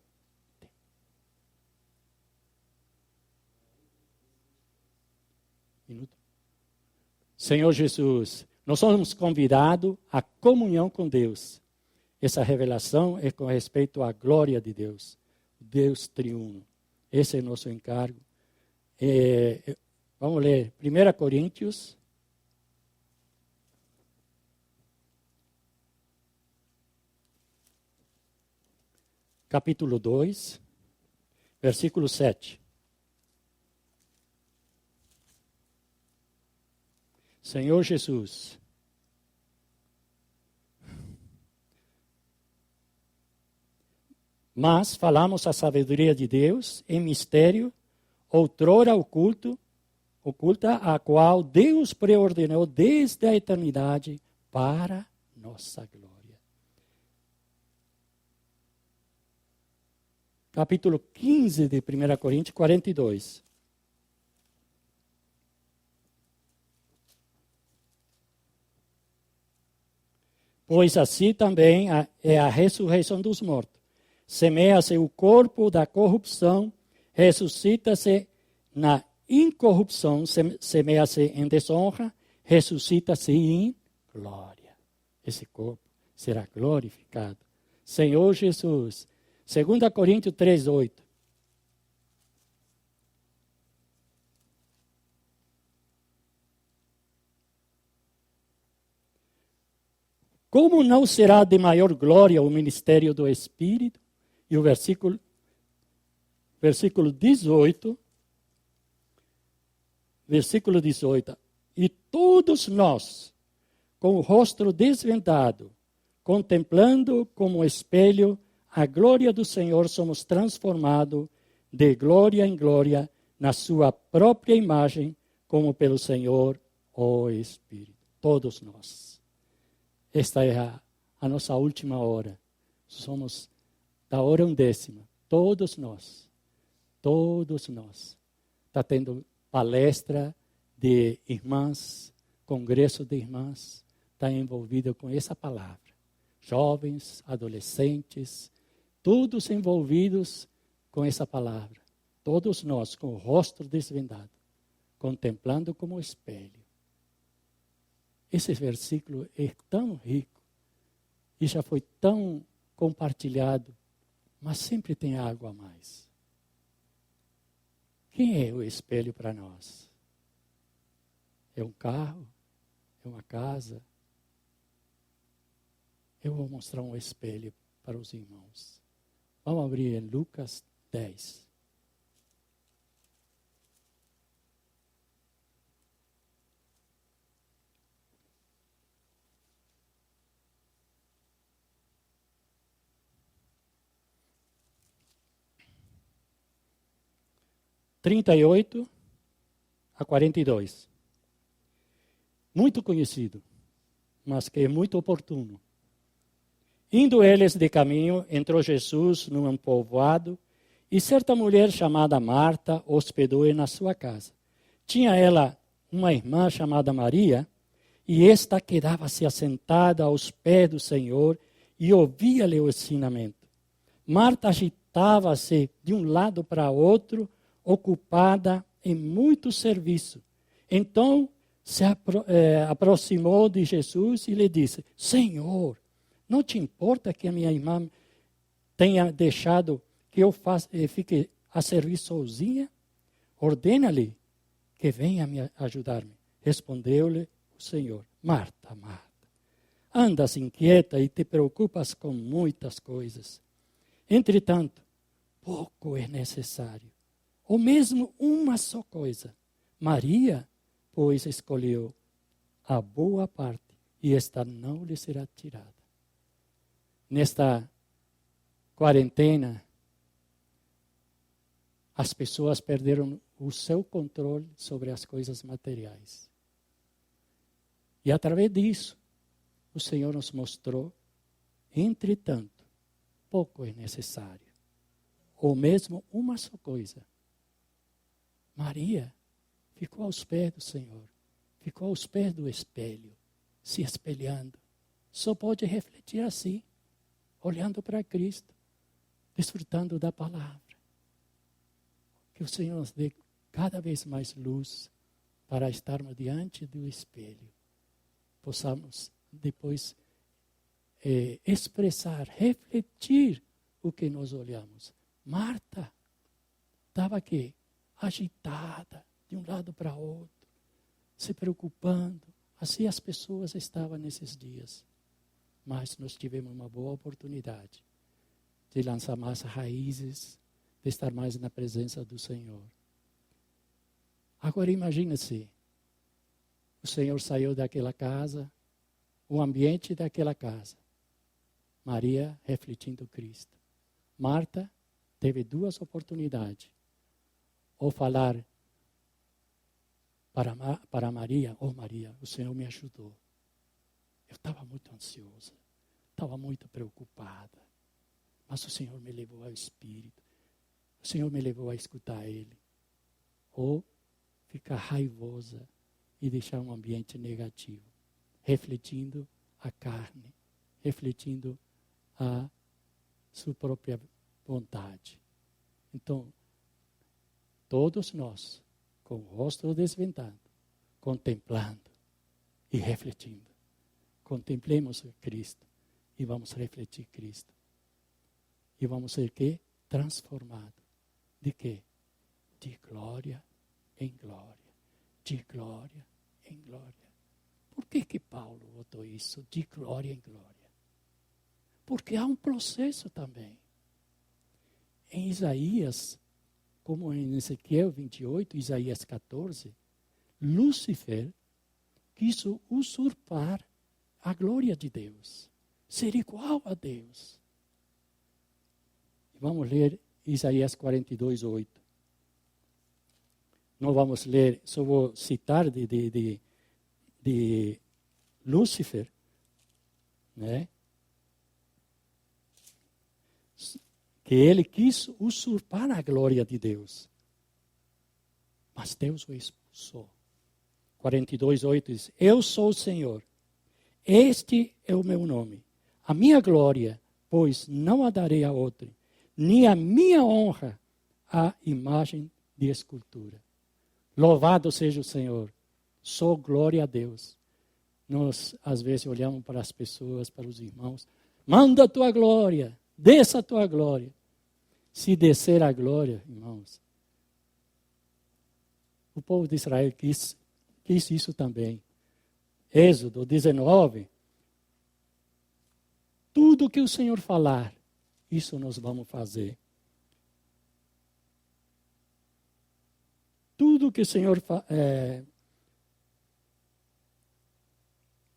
Senhor Jesus, nós somos convidados à comunhão com Deus. Essa revelação é com respeito à glória de Deus. Deus triuno. Esse é o nosso encargo. Vamos ler 1 Coríntios. Capítulo 2, versículo 7. Senhor Jesus, mas falamos a sabedoria de Deus em mistério, outrora oculta, a qual Deus preordenou desde a eternidade para nossa glória. Capítulo 15 de 1 Coríntios, 42. Pois assim também é a ressurreição dos mortos. Semeia-se o corpo da corrupção, ressuscita-se na incorrupção, semeia-se em desonra, ressuscita-se em glória. Esse corpo será glorificado. Senhor Jesus, 2 Coríntios 3:8. Como não será de maior glória o ministério do Espírito? E o versículo 18. Versículo 18. E todos nós, com o rosto desvendado, contemplando como espelho a glória do Senhor, somos transformados de glória em glória na sua própria imagem, como pelo Senhor, o Espírito. Todos nós. esta é a nossa última hora. Somos da hora 1/10. Todos nós. Está tendo palestra de irmãs, congresso de irmãs, está envolvido com essa palavra. Jovens, adolescentes, todos envolvidos com essa palavra. Todos nós com o rosto desvendado, contemplando como espelho. Esse versículo é tão rico e já foi tão compartilhado, mas sempre tem algo a mais. Quem é o espelho para nós? É um carro? É uma casa? Eu vou mostrar um espelho para os irmãos. Vamos abrir em Lucas 10. (38 a 42). Muito conhecido, mas que é muito oportuno. Indo eles de caminho, entrou Jesus num povoado, e certa mulher chamada Marta hospedou-o na sua casa. Tinha ela uma irmã chamada Maria, e esta quedava-se assentada aos pés do Senhor e ouvia-lhe o ensinamento. Marta agitava-se de um lado para outro, ocupada em muito serviço. Então se aproximou de Jesus e lhe disse: Senhor, não te importa que a minha irmã tenha deixado que eu fique a servir sozinha? Ordena-lhe que venha me ajudar-me. Respondeu-lhe o Senhor: Marta, Marta, andas inquieta e te preocupas com muitas coisas. Entretanto, pouco é necessário, ou mesmo uma só coisa. Maria, pois, escolheu a boa parte, e esta não lhe será tirada. Nesta quarentena, as pessoas perderam o seu controle sobre as coisas materiais. E através disso, o Senhor nos mostrou, entretanto, pouco é necessário, ou mesmo uma só coisa. Maria ficou aos pés do Senhor, ficou aos pés do espelho, se espelhando. Só pode refletir assim, olhando para Cristo, desfrutando da palavra. Que o Senhor nos dê cada vez mais luz para estarmos diante do espelho. Possamos depois expressar, refletir o que nós olhamos. Marta estava aqui, agitada, de um lado para outro, se preocupando. Assim as pessoas estavam nesses dias. Mas nós tivemos uma boa oportunidade de lançar mais raízes, de estar mais na presença do Senhor. Agora imagine-se, o Senhor saiu daquela casa, o ambiente daquela casa. Maria refletindo Cristo. Marta teve duas oportunidades. Ou falar para Maria: oh Maria, o Senhor me ajudou. Eu estava muito ansiosa, estava muito preocupada, mas o Senhor me levou ao Espírito, o Senhor me levou a escutar Ele. Ou ficar raivosa e deixar um ambiente negativo, refletindo a carne, refletindo a sua própria vontade. Então, todos nós, com o rosto desvendado, contemplando e refletindo. Contemplemos Cristo e vamos refletir Cristo. E vamos ser quê? Transformados. De quê? De glória em glória. De glória em glória. Por que Paulo botou isso? De glória em glória. Porque há um processo também. Em Isaías, como em Ezequiel 28, Isaías 14, Lúcifer quis usurpar a glória de Deus, ser igual a Deus. Vamos ler Isaías 42, 8. Não vamos ler, só vou citar de Lúcifer, né? Que ele quis usurpar a glória de Deus. Mas Deus o expulsou. 42:8 diz: Eu sou o Senhor, este é o meu nome. A minha glória, pois não a darei a outro, nem a minha honra à imagem de escultura. Louvado seja o Senhor. Sou glória a Deus. Nós, às vezes, olhamos para as pessoas, para os irmãos. Manda a tua glória, desça a tua glória. Se descer a glória, irmãos, o povo de Israel quis isso também. Êxodo 19. Tudo que o Senhor falar, isso nós vamos fazer. Tudo que o Senhor...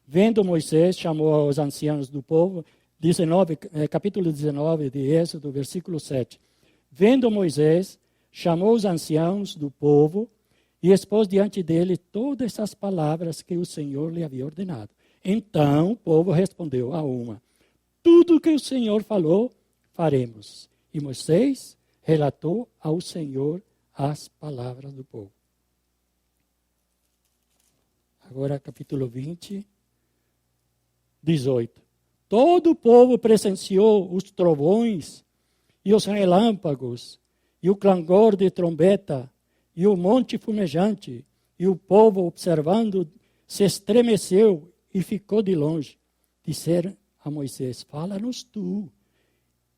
Vendo Moisés, chamou os anciãos do povo, capítulo 19 de Êxodo, versículo 7. Vendo Moisés, chamou os anciãos do povo e expôs diante dele todas essas palavras que o Senhor lhe havia ordenado. Então o povo respondeu a uma: tudo que o Senhor falou, faremos. E Moisés relatou ao Senhor as palavras do povo. Agora capítulo 20, 18. Todo o povo presenciou os trovões e os relâmpagos e o clangor de trombeta e o monte fumejante, e o povo, observando, se estremeceu e ficou de longe. Disseram a Moisés: fala-nos tu,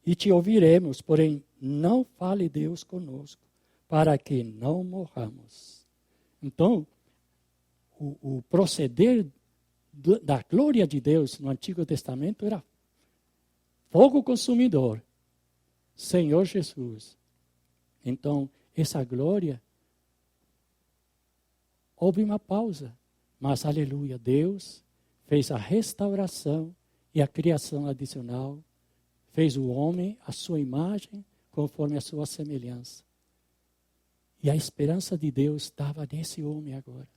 e te ouviremos, porém não fale Deus conosco, para que não morramos. Então, o proceder da glória de Deus no Antigo Testamento era fogo consumidor. Senhor Jesus. Então, essa glória, houve uma pausa, mas aleluia, Deus fez a restauração e a criação adicional, fez o homem à sua imagem, conforme a sua semelhança. E a esperança de Deus estava nesse homem agora.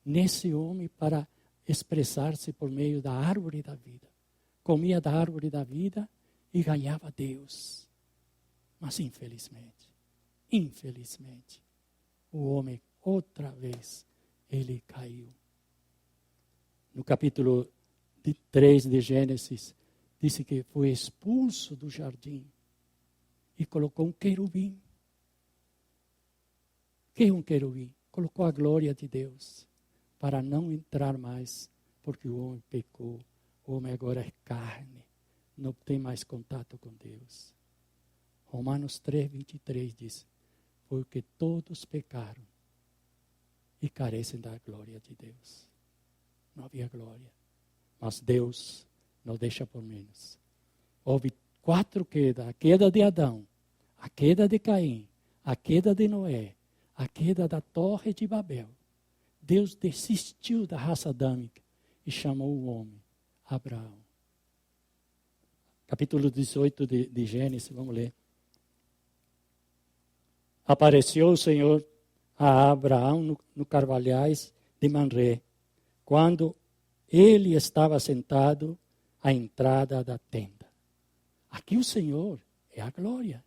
Nesse homem para expressar-se por meio da árvore da vida. Comia da árvore da vida e ganhava Deus. Mas infelizmente, o homem outra vez, ele caiu. No capítulo 3 de Gênesis, disse que foi expulso do jardim e colocou um querubim. O que é um querubim? Colocou a glória de Deus para não entrar mais, porque o homem pecou. O homem agora é carne, não tem mais contato com Deus. Romanos 3:23 diz: porque todos pecaram e carecem da glória de Deus. Não havia glória. Mas Deus não deixa por menos. Houve 4 quedas: a queda de Adão, a queda de Caim, a queda de Noé, a queda da Torre de Babel. Deus desistiu da raça adâmica e chamou o homem, Abraão. Capítulo 18 de Gênesis, vamos ler. Apareceu o Senhor a Abraão no carvalhais de Manré, quando ele estava sentado à entrada da tenda. Aqui o Senhor é a glória.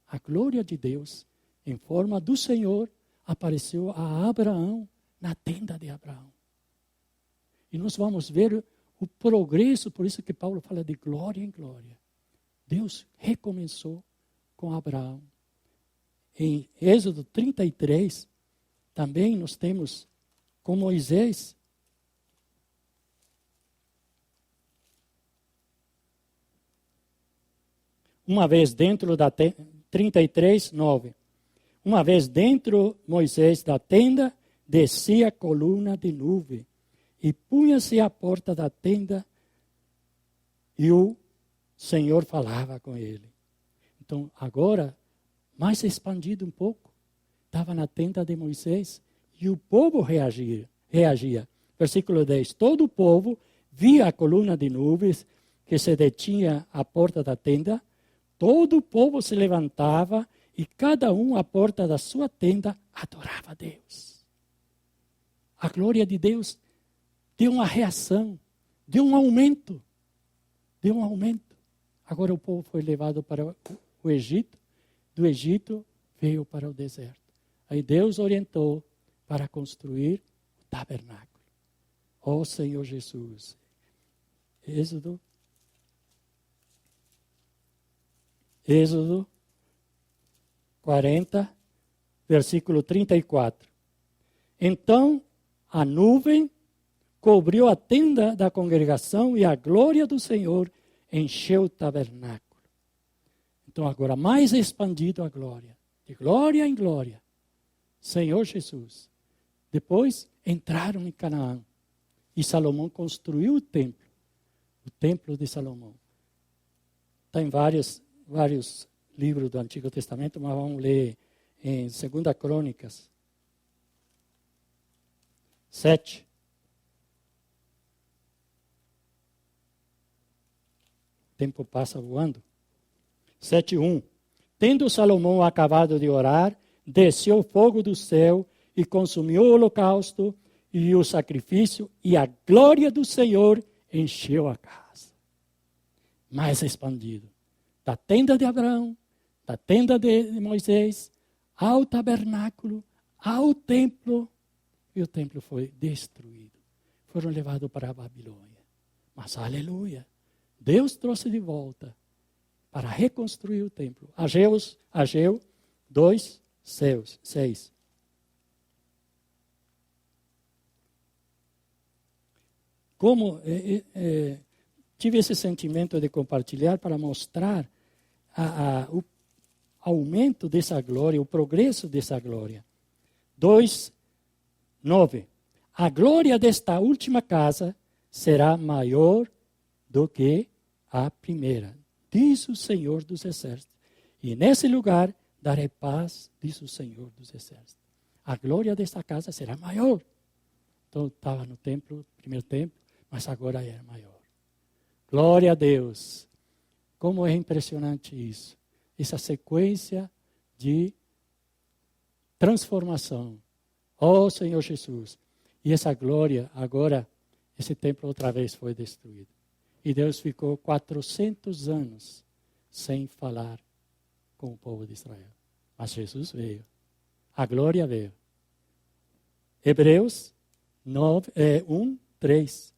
A glória de Deus, em forma do Senhor, apareceu a Abraão na tenda de Abraão. E nós vamos ver o progresso, por isso que Paulo fala de glória em glória. Deus recomeçou com Abraão. Em Êxodo 33, também nós temos com Moisés. Uma vez dentro da 33, 9. Uma vez dentro Moisés da tenda, descia a coluna de nuvem e punha-se à porta da tenda e o Senhor falava com ele. Então, agora, mais expandido um pouco, estava na tenda de Moisés e o povo reagia. Versículo 10. Todo o povo via a coluna de nuvens que se detinha à porta da tenda. Todo o povo se levantava e cada um à porta da sua tenda adorava a Deus. A glória de Deus deu uma reação. Deu um aumento. Deu um aumento. Agora o povo foi levado para o Egito. Do Egito veio para o deserto. Aí Deus orientou para construir o tabernáculo. Ó Senhor Jesus. Êxodo 40, versículo 34. Então a nuvem cobriu a tenda da congregação e a glória do Senhor encheu o tabernáculo. Então agora mais expandido a glória. De glória em glória. Senhor Jesus. Depois entraram em Canaã. E Salomão construiu o templo. O templo de Salomão. Está em vários livros do Antigo Testamento, mas vamos ler em 2 Crônicas 7. O tempo passa voando. 7:1. Tendo Salomão acabado de orar, desceu fogo do céu e consumiu o holocausto e o sacrifício, e a glória do Senhor encheu a casa. Mais expandido. Da tenda de Abraão, da tenda de Moisés, ao tabernáculo, ao templo, e o templo foi destruído. Foram levados para a Babilônia. Mas, aleluia, Deus trouxe de volta para reconstruir o templo. Ageu 2, 6. Como tive esse sentimento de compartilhar para mostrar o aumento dessa glória, o progresso dessa glória. 2:9. A glória desta última casa será maior do que a primeira, diz o Senhor dos Exércitos. E nesse lugar darei paz, diz o Senhor dos Exércitos. A glória desta casa será maior. Então estava no templo, primeiro templo, mas agora é maior. Glória a Deus. Como é impressionante isso. Essa sequência de transformação. Oh Senhor Jesus. E essa glória, agora, esse templo outra vez foi destruído. E Deus ficou 400 anos sem falar com o povo de Israel. Mas Jesus veio. A glória veio. Hebreus 1:3.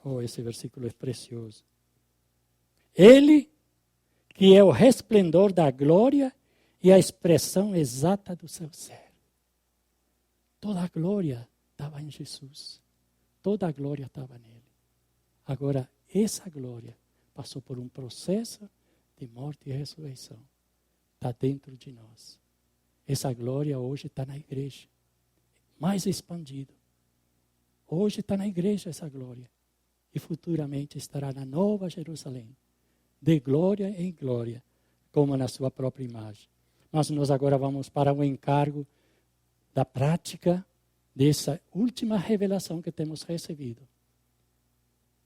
Oh, esse versículo é precioso. Ele, que é o resplendor da glória e a expressão exata do seu ser. Toda a glória estava em Jesus. Toda a glória estava nele. Agora, essa glória passou por um processo de morte e ressurreição. Está dentro de nós. Essa glória hoje está na igreja. Mais expandido. Hoje está na igreja essa glória. E futuramente estará na Nova Jerusalém. De glória em glória, como na sua própria imagem. Mas nós agora vamos para o encargo da prática dessa última revelação que temos recebido.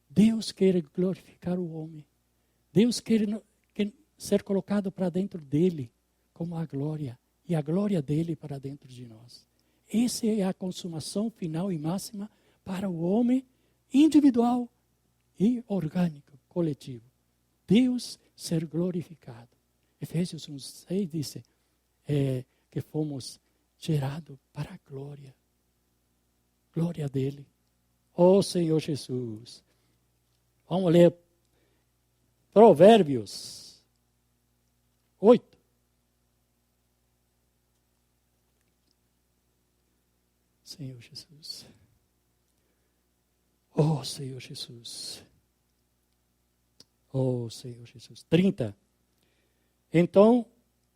Deus quer glorificar o homem. Deus quer ser colocado para dentro dele como a glória. E a glória dele para dentro de nós. Essa é a consumação final e máxima para o homem individual e orgânico, coletivo. Deus ser glorificado. Efésios 1:6 diz que fomos gerados para a glória. Glória dele. Oh Senhor Jesus. Vamos ler Provérbios 8. Senhor Jesus. Oh Senhor Jesus. Oh Senhor Jesus. 30. Então,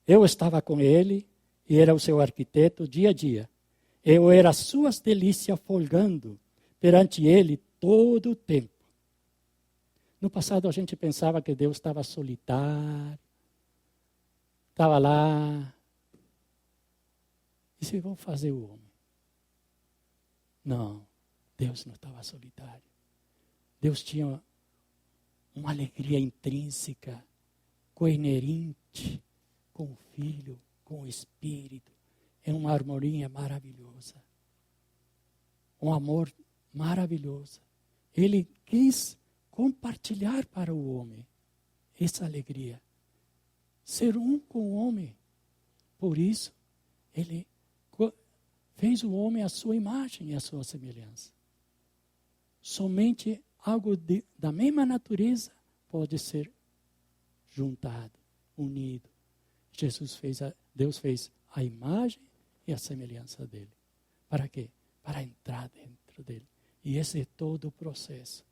eu estava com ele e era o seu arquiteto dia a dia. Eu era suas delícias folgando perante ele todo o tempo. No passado a gente pensava que Deus estava solitário, estava lá. E se vão fazer o homem? Não, Deus não estava solitário. Deus tinha uma alegria intrínseca, coinerente com o Filho, com o Espírito. É uma harmonia maravilhosa. Um amor maravilhoso. Ele quis compartilhar para o homem essa alegria. Ser um com o homem. Por isso, ele fez o homem à sua imagem e à sua semelhança. Somente algo da mesma natureza pode ser juntado, unido. Deus fez a imagem e a semelhança dele. Para quê? Para entrar dentro dele. E esse é todo o processo.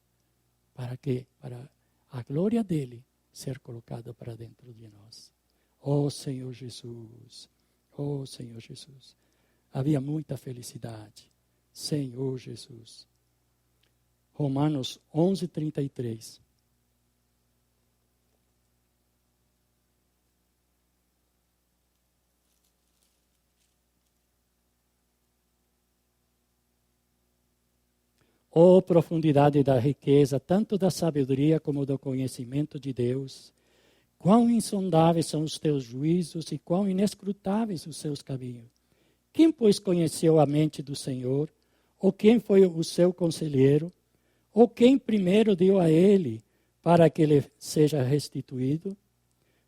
Para quê? Para a glória dele ser colocada para dentro de nós. Oh Senhor Jesus, oh Senhor Jesus. Havia muita felicidade. Senhor Jesus. Romanos 11:33. Oh, profundidade da riqueza, tanto da sabedoria como do conhecimento de Deus. Quão insondáveis são os teus juízos e quão inescrutáveis os seus caminhos. Quem, pois, conheceu a mente do Senhor? Ou quem foi o seu conselheiro? Ou quem primeiro deu a ele para que lhe seja restituído?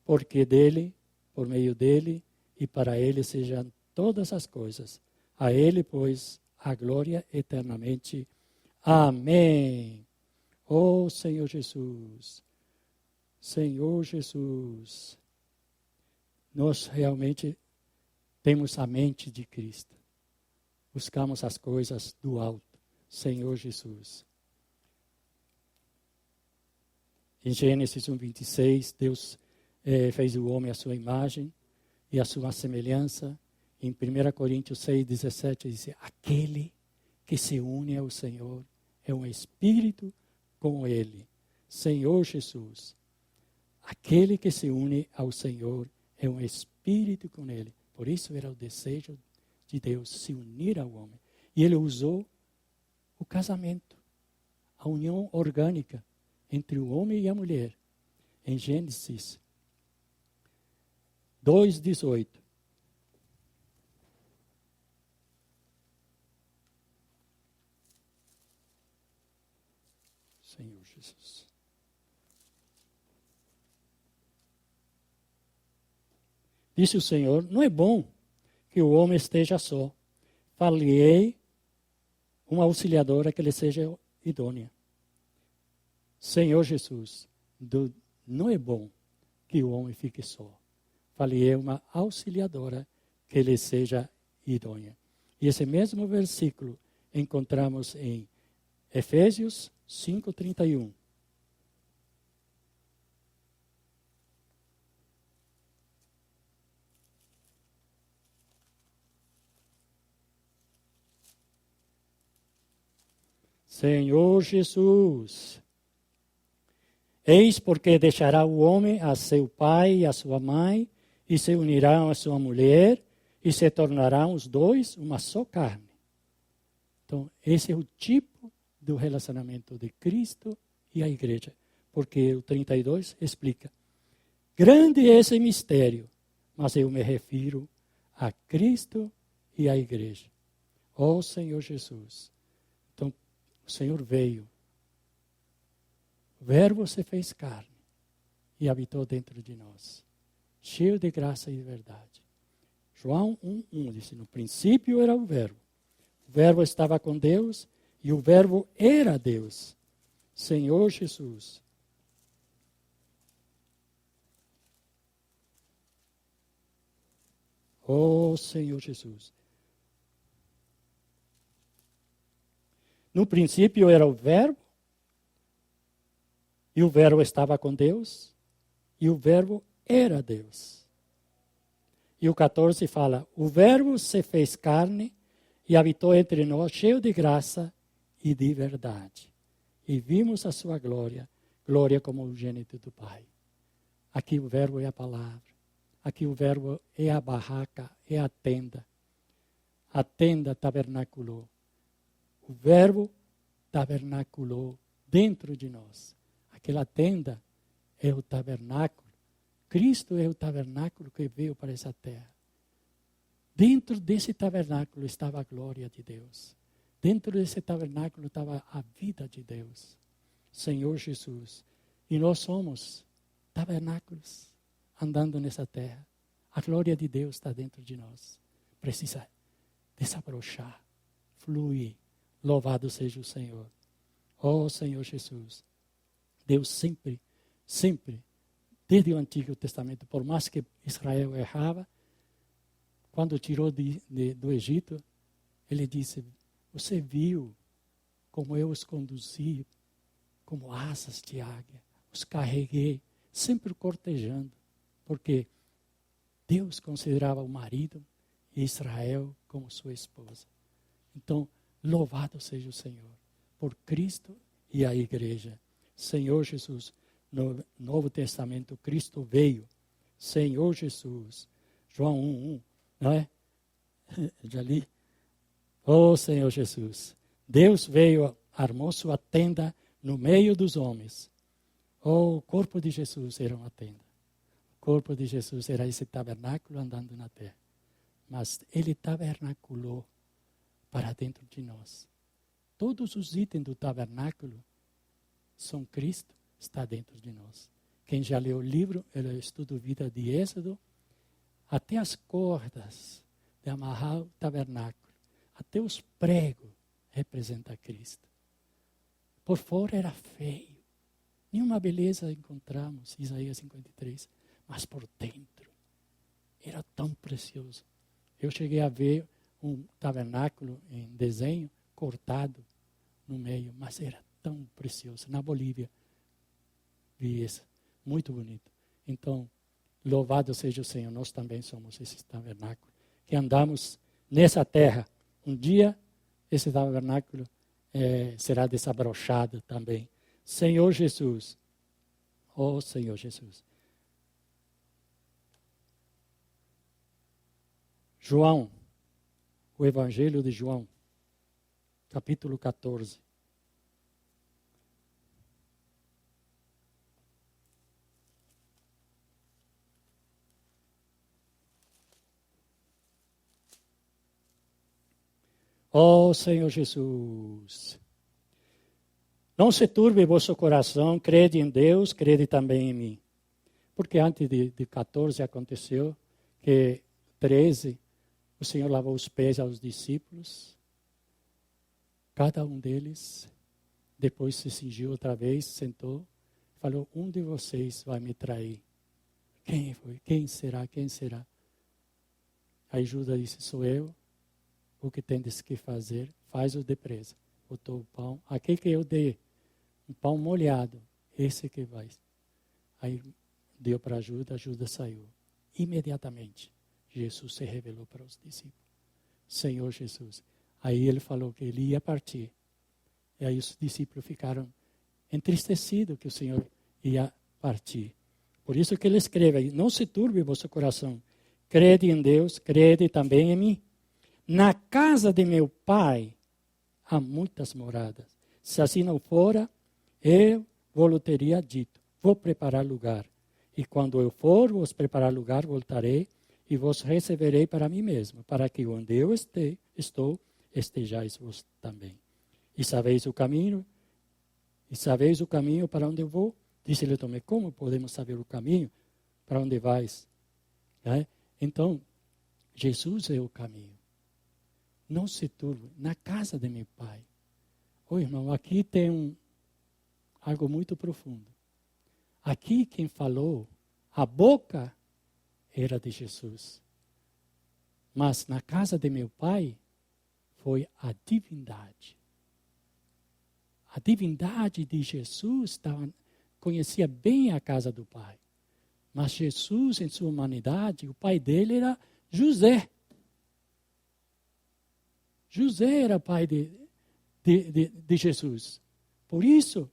Porque dele, por meio dele e para ele sejam todas as coisas. A ele, pois, a glória eternamente. Amém. Oh, Senhor Jesus. Senhor Jesus. Nós realmente temos a mente de Cristo. Buscamos as coisas do alto. Senhor Jesus. Em Gênesis 1:26, Deus fez o homem à sua imagem e à sua semelhança. Em 1 Coríntios 6:17, diz: aquele que se une ao Senhor é um espírito com ele. Senhor Jesus. Aquele que se une ao Senhor é um espírito com ele. Por isso era o desejo de Deus se unir ao homem. E ele usou o casamento, a união orgânica entre o homem e a mulher. Em Gênesis 2:18. Senhor Jesus. Disse o Senhor: não é bom que o homem esteja só. Far-lhe-ei uma auxiliadora que lhe seja idônea. Senhor Jesus, não é bom que o homem fique só. Far-lhe-ei uma auxiliadora que lhe seja idônea. E esse mesmo versículo encontramos em Efésios 5:31. Senhor Jesus, eis porque deixará o homem a seu pai e a sua mãe, e se unirão a sua mulher, e se tornarão os dois uma só carne. Então, esse é o tipo do relacionamento de Cristo e a igreja. Porque o 32 explica: grande é esse mistério, mas eu me refiro a Cristo e à igreja. Ó Senhor Jesus. Então, o Senhor veio. O Verbo se fez carne e habitou dentro de nós, cheio de graça e de verdade. João 1:1 diz: no princípio era o Verbo. O Verbo estava com Deus e o Verbo era Deus. Senhor Jesus. Oh, Senhor Jesus. No princípio era o Verbo, e o Verbo estava com Deus, e o Verbo era Deus. E o 14 fala: o Verbo se fez carne e habitou entre nós, cheio de graça e de verdade. E vimos a sua glória, glória como o gênito do Pai. Aqui o Verbo é a palavra. Aqui o Verbo é a barraca, é a tenda. A tenda tabernaculou. O Verbo tabernaculou dentro de nós. Aquela tenda é o tabernáculo. Cristo é o tabernáculo que veio para essa terra. Dentro desse tabernáculo estava a glória de Deus. Dentro desse tabernáculo estava a vida de Deus. Senhor Jesus. E nós somos tabernáculos andando nessa terra. A glória de Deus está dentro de nós. Precisa desabrochar, fluir. Louvado seja o Senhor. Oh, Senhor Jesus. Deus sempre, desde o Antigo Testamento, por mais que Israel errava, quando tirou do Egito, ele disse, você viu como eu os conduzi, como asas de águia, os carreguei, sempre cortejando, porque Deus considerava o marido e Israel como sua esposa. Então, louvado seja o Senhor, por Cristo e a igreja. Senhor Jesus, no Novo Testamento, Cristo veio. Senhor Jesus, João 1:1, não é? Já li. Oh, Senhor Jesus, Deus veio, armou sua tenda no meio dos homens. Oh, o corpo de Jesus era uma tenda. O corpo de Jesus era esse tabernáculo andando na terra. Mas ele tabernaculou para dentro de nós. Todos os itens do tabernáculo são Cristo, está dentro de nós. Quem já leu o livro, ele estuda a vida de Êxodo, até as cordas de amarrar o tabernáculo, até os pregos representam Cristo. Por fora era feio. Nenhuma beleza encontramos, Isaías 53. Mas por dentro era tão precioso. Eu cheguei a ver um tabernáculo em desenho cortado no meio, mas era tão precioso. Na Bolívia vi isso, muito bonito. Então, louvado seja o Senhor, nós também somos esse tabernáculo, que andamos nessa terra. Um dia, esse tabernáculo será desabrochado também. Senhor Jesus, oh Senhor Jesus. João, o Evangelho de João, capítulo 14. Oh Senhor Jesus, não se turbe vosso coração, crede em Deus, crede também em mim. Porque antes de 14 aconteceu que 13, o Senhor lavou os pés aos discípulos, cada um deles, depois se cingiu outra vez, sentou, falou, um de vocês vai me trair. Quem foi? Quem será? Quem será? Aí Judas disse, sou eu. O que tendes que fazer, faz-o depressa. Botou o pão, aquele que eu dei, um pão molhado, esse que vai. Aí deu para Judas, Judas saiu. Imediatamente, Jesus se revelou para os discípulos. Senhor Jesus. Aí ele falou que ele ia partir. E aí os discípulos ficaram entristecidos que o Senhor ia partir. Por isso que ele escreve aí, não se turbe o vosso coração. Crede em Deus, crede também em mim. Na casa de meu pai há muitas moradas. Se assim não fora, eu vou-lhe teria dito, vou preparar lugar. E quando eu for vos preparar lugar, voltarei e vos receberei para mim mesmo, para que onde eu estou, estejais vos também. E sabeis o caminho para onde eu vou? Disse-lhe Tomé, como podemos saber o caminho para onde vais? Então, Jesus é o caminho. Não se turbe, na casa de meu pai. Ô irmão, aqui tem algo muito profundo. Aqui quem falou, a boca era de Jesus. Mas na casa de meu pai foi a divindade. A divindade de Jesus conhecia bem a casa do pai. Mas Jesus, em sua humanidade, o pai dele era José. José era pai de Jesus. Por isso,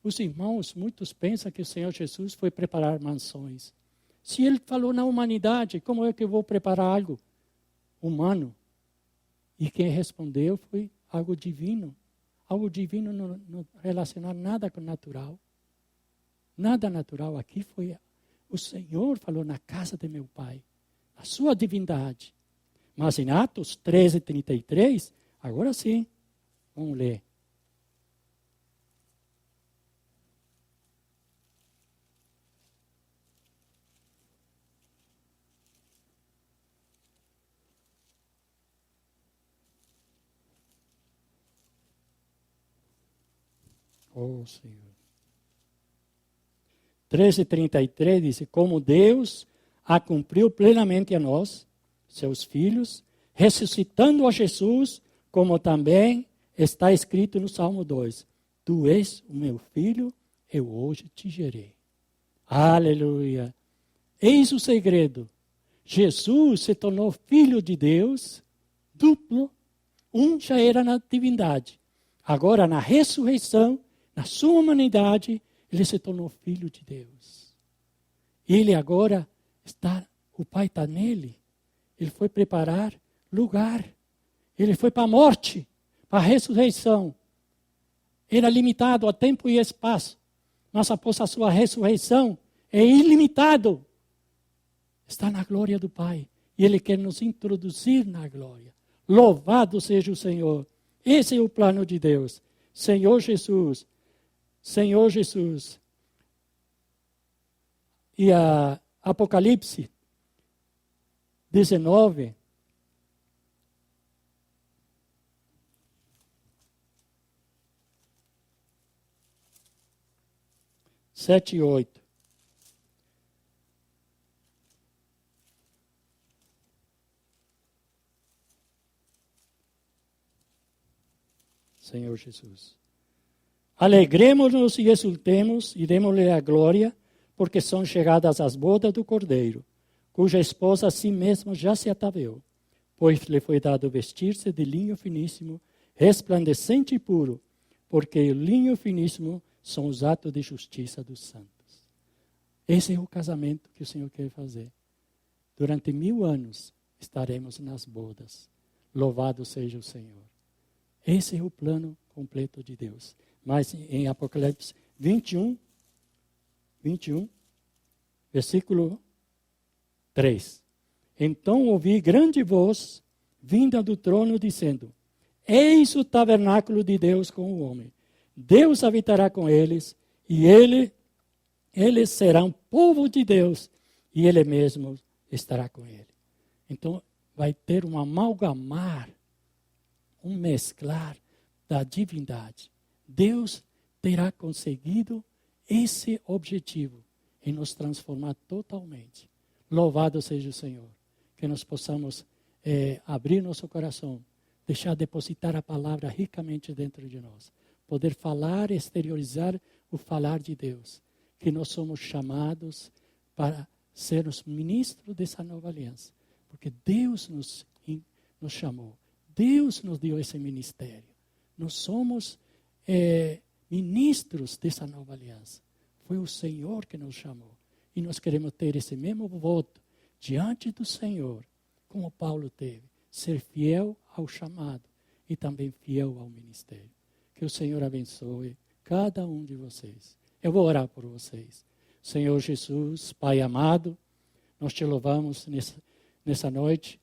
os irmãos, muitos pensam que o Senhor Jesus foi preparar mansões. Se ele falou na humanidade, como é que eu vou preparar algo humano? E quem respondeu foi algo divino. Algo divino não relacionado nada com natural. Nada natural. Aqui foi o Senhor falou na casa de meu pai, a sua divindade. Mas em Atos 13:33, agora sim, vamos ler. Oh, Senhor. 13:33 diz: como Deus a cumpriu plenamente a nós, seus filhos, ressuscitando a Jesus, como também está escrito no Salmo 2. Tu és o meu filho, eu hoje te gerei. Aleluia. Eis o segredo. Jesus se tornou filho de Deus, duplo. Um já era na divindade. Agora, na ressurreição, na sua humanidade, ele se tornou filho de Deus. Ele agora o Pai está nele. Ele foi preparar lugar. Ele foi para a morte, para a ressurreição. Era limitado a tempo e espaço. Mas após a sua ressurreição, é ilimitado. Está na glória do Pai. E Ele quer nos introduzir na glória. Louvado seja o Senhor. Esse é o plano de Deus. Senhor Jesus. Senhor Jesus. E a Apocalipse 19. Sete e 8. Senhor Jesus. Alegremos-nos e exultemos e demos-lhe a glória, porque são chegadas as bodas do Cordeiro, cuja esposa a si mesma já se ataviou, pois lhe foi dado vestir-se de linho finíssimo, resplandecente e puro, porque o linho finíssimo são os atos de justiça dos santos. Esse é o casamento que o Senhor quer fazer. Durante 1000 anos estaremos nas bodas. Louvado seja o Senhor. Esse é o plano completo de Deus. Mas em Apocalipse 21, versículo 3. Então ouvi grande voz vinda do trono dizendo: eis o tabernáculo de Deus com o homem. Deus habitará com eles e eles serão povo de Deus e Ele mesmo estará com ele. Então vai ter um amalgamar, um mesclar da divindade. Deus terá conseguido esse objetivo em nos transformar totalmente. Louvado seja o Senhor. Que nós possamos abrir nosso coração, deixar depositar a palavra ricamente dentro de nós. Poder falar, exteriorizar o falar de Deus. Que nós somos chamados para sermos ministros dessa nova aliança. Porque Deus nos chamou. Deus nos deu esse ministério. Nós somos ministros dessa nova aliança. Foi o Senhor que nos chamou. E nós queremos ter esse mesmo voto diante do Senhor, como Paulo teve. Ser fiel ao chamado e também fiel ao ministério. Que o Senhor abençoe cada um de vocês. Eu vou orar por vocês. Senhor Jesus, Pai amado, nós te louvamos nessa noite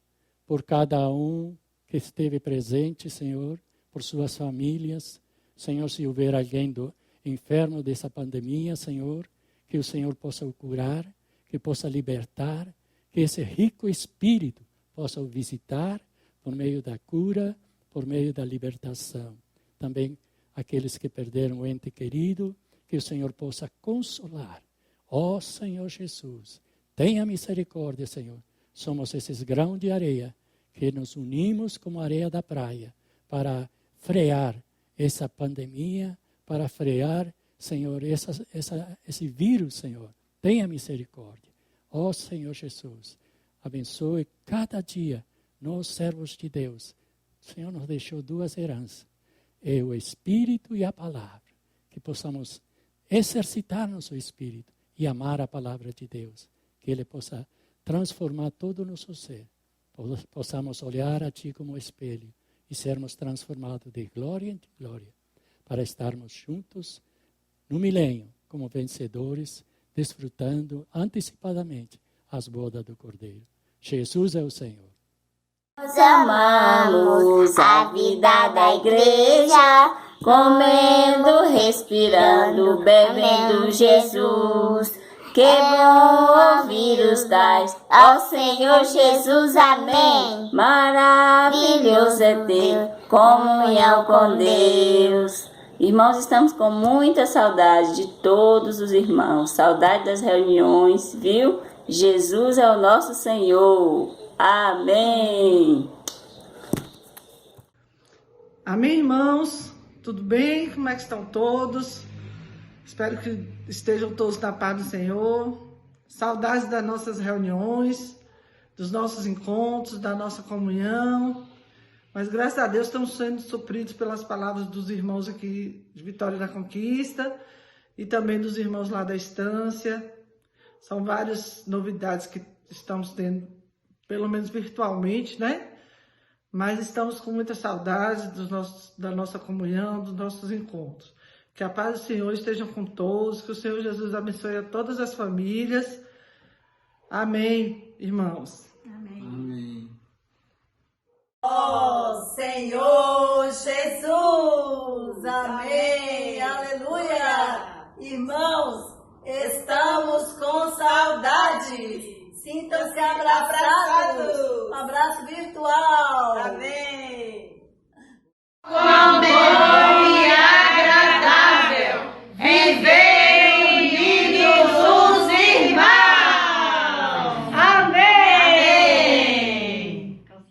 por cada um que esteve presente, Senhor, por suas famílias. Senhor, se houver alguém enfermo dessa pandemia, Senhor, que o Senhor possa o curar, que possa libertar, que esse rico Espírito possa o visitar por meio da cura, por meio da libertação. Também aqueles que perderam o ente querido, que o Senhor possa consolar. Ó Senhor Jesus, tenha misericórdia, Senhor. Somos esses grãos de areia que nos unimos como areia da praia para frear essa pandemia, para frear, Senhor, esse vírus, Senhor. Tenha misericórdia. Ó Senhor Jesus, abençoe cada dia nós, servos de Deus. O Senhor nos deixou 2 heranças. É o Espírito e a Palavra. Que possamos exercitar nosso Espírito e amar a Palavra de Deus. Que Ele possa transformar todo o nosso ser. Possamos olhar a Ti como espelho e sermos transformados de glória em glória, para estarmos juntos no milênio como vencedores desfrutando antecipadamente as bodas do Cordeiro. Jesus é o Senhor.
Nós amamos a vida da igreja, comendo, respirando, bebendo Jesus. Que bom ouvir os tais ao Senhor Jesus, amém. Maravilhoso é ter comunhão com Deus. Irmãos, estamos com muita saudade de todos os irmãos, saudade das reuniões, viu? Jesus é o nosso Senhor. Amém.
Amém, irmãos? Tudo bem? Como é que estão todos? Espero que estejam todos na paz do Senhor. Saudades das nossas reuniões, dos nossos encontros, da nossa comunhão. Mas graças a Deus estamos sendo supridos pelas palavras dos irmãos aqui de Vitória da Conquista e também dos irmãos lá da Estância. São várias novidades que estamos tendo, pelo menos virtualmente, né? Mas estamos com muita saudade da nossa comunhão, dos nossos encontros. Que a paz do Senhor esteja com todos, que o Senhor Jesus abençoe a todas as famílias. Amém, irmãos.
Amém.
Amém.
Ó Senhor Jesus, amém, aleluia. Irmãos, estamos com saudade. Sintam-se abraçados. Um abraço virtual. Amém.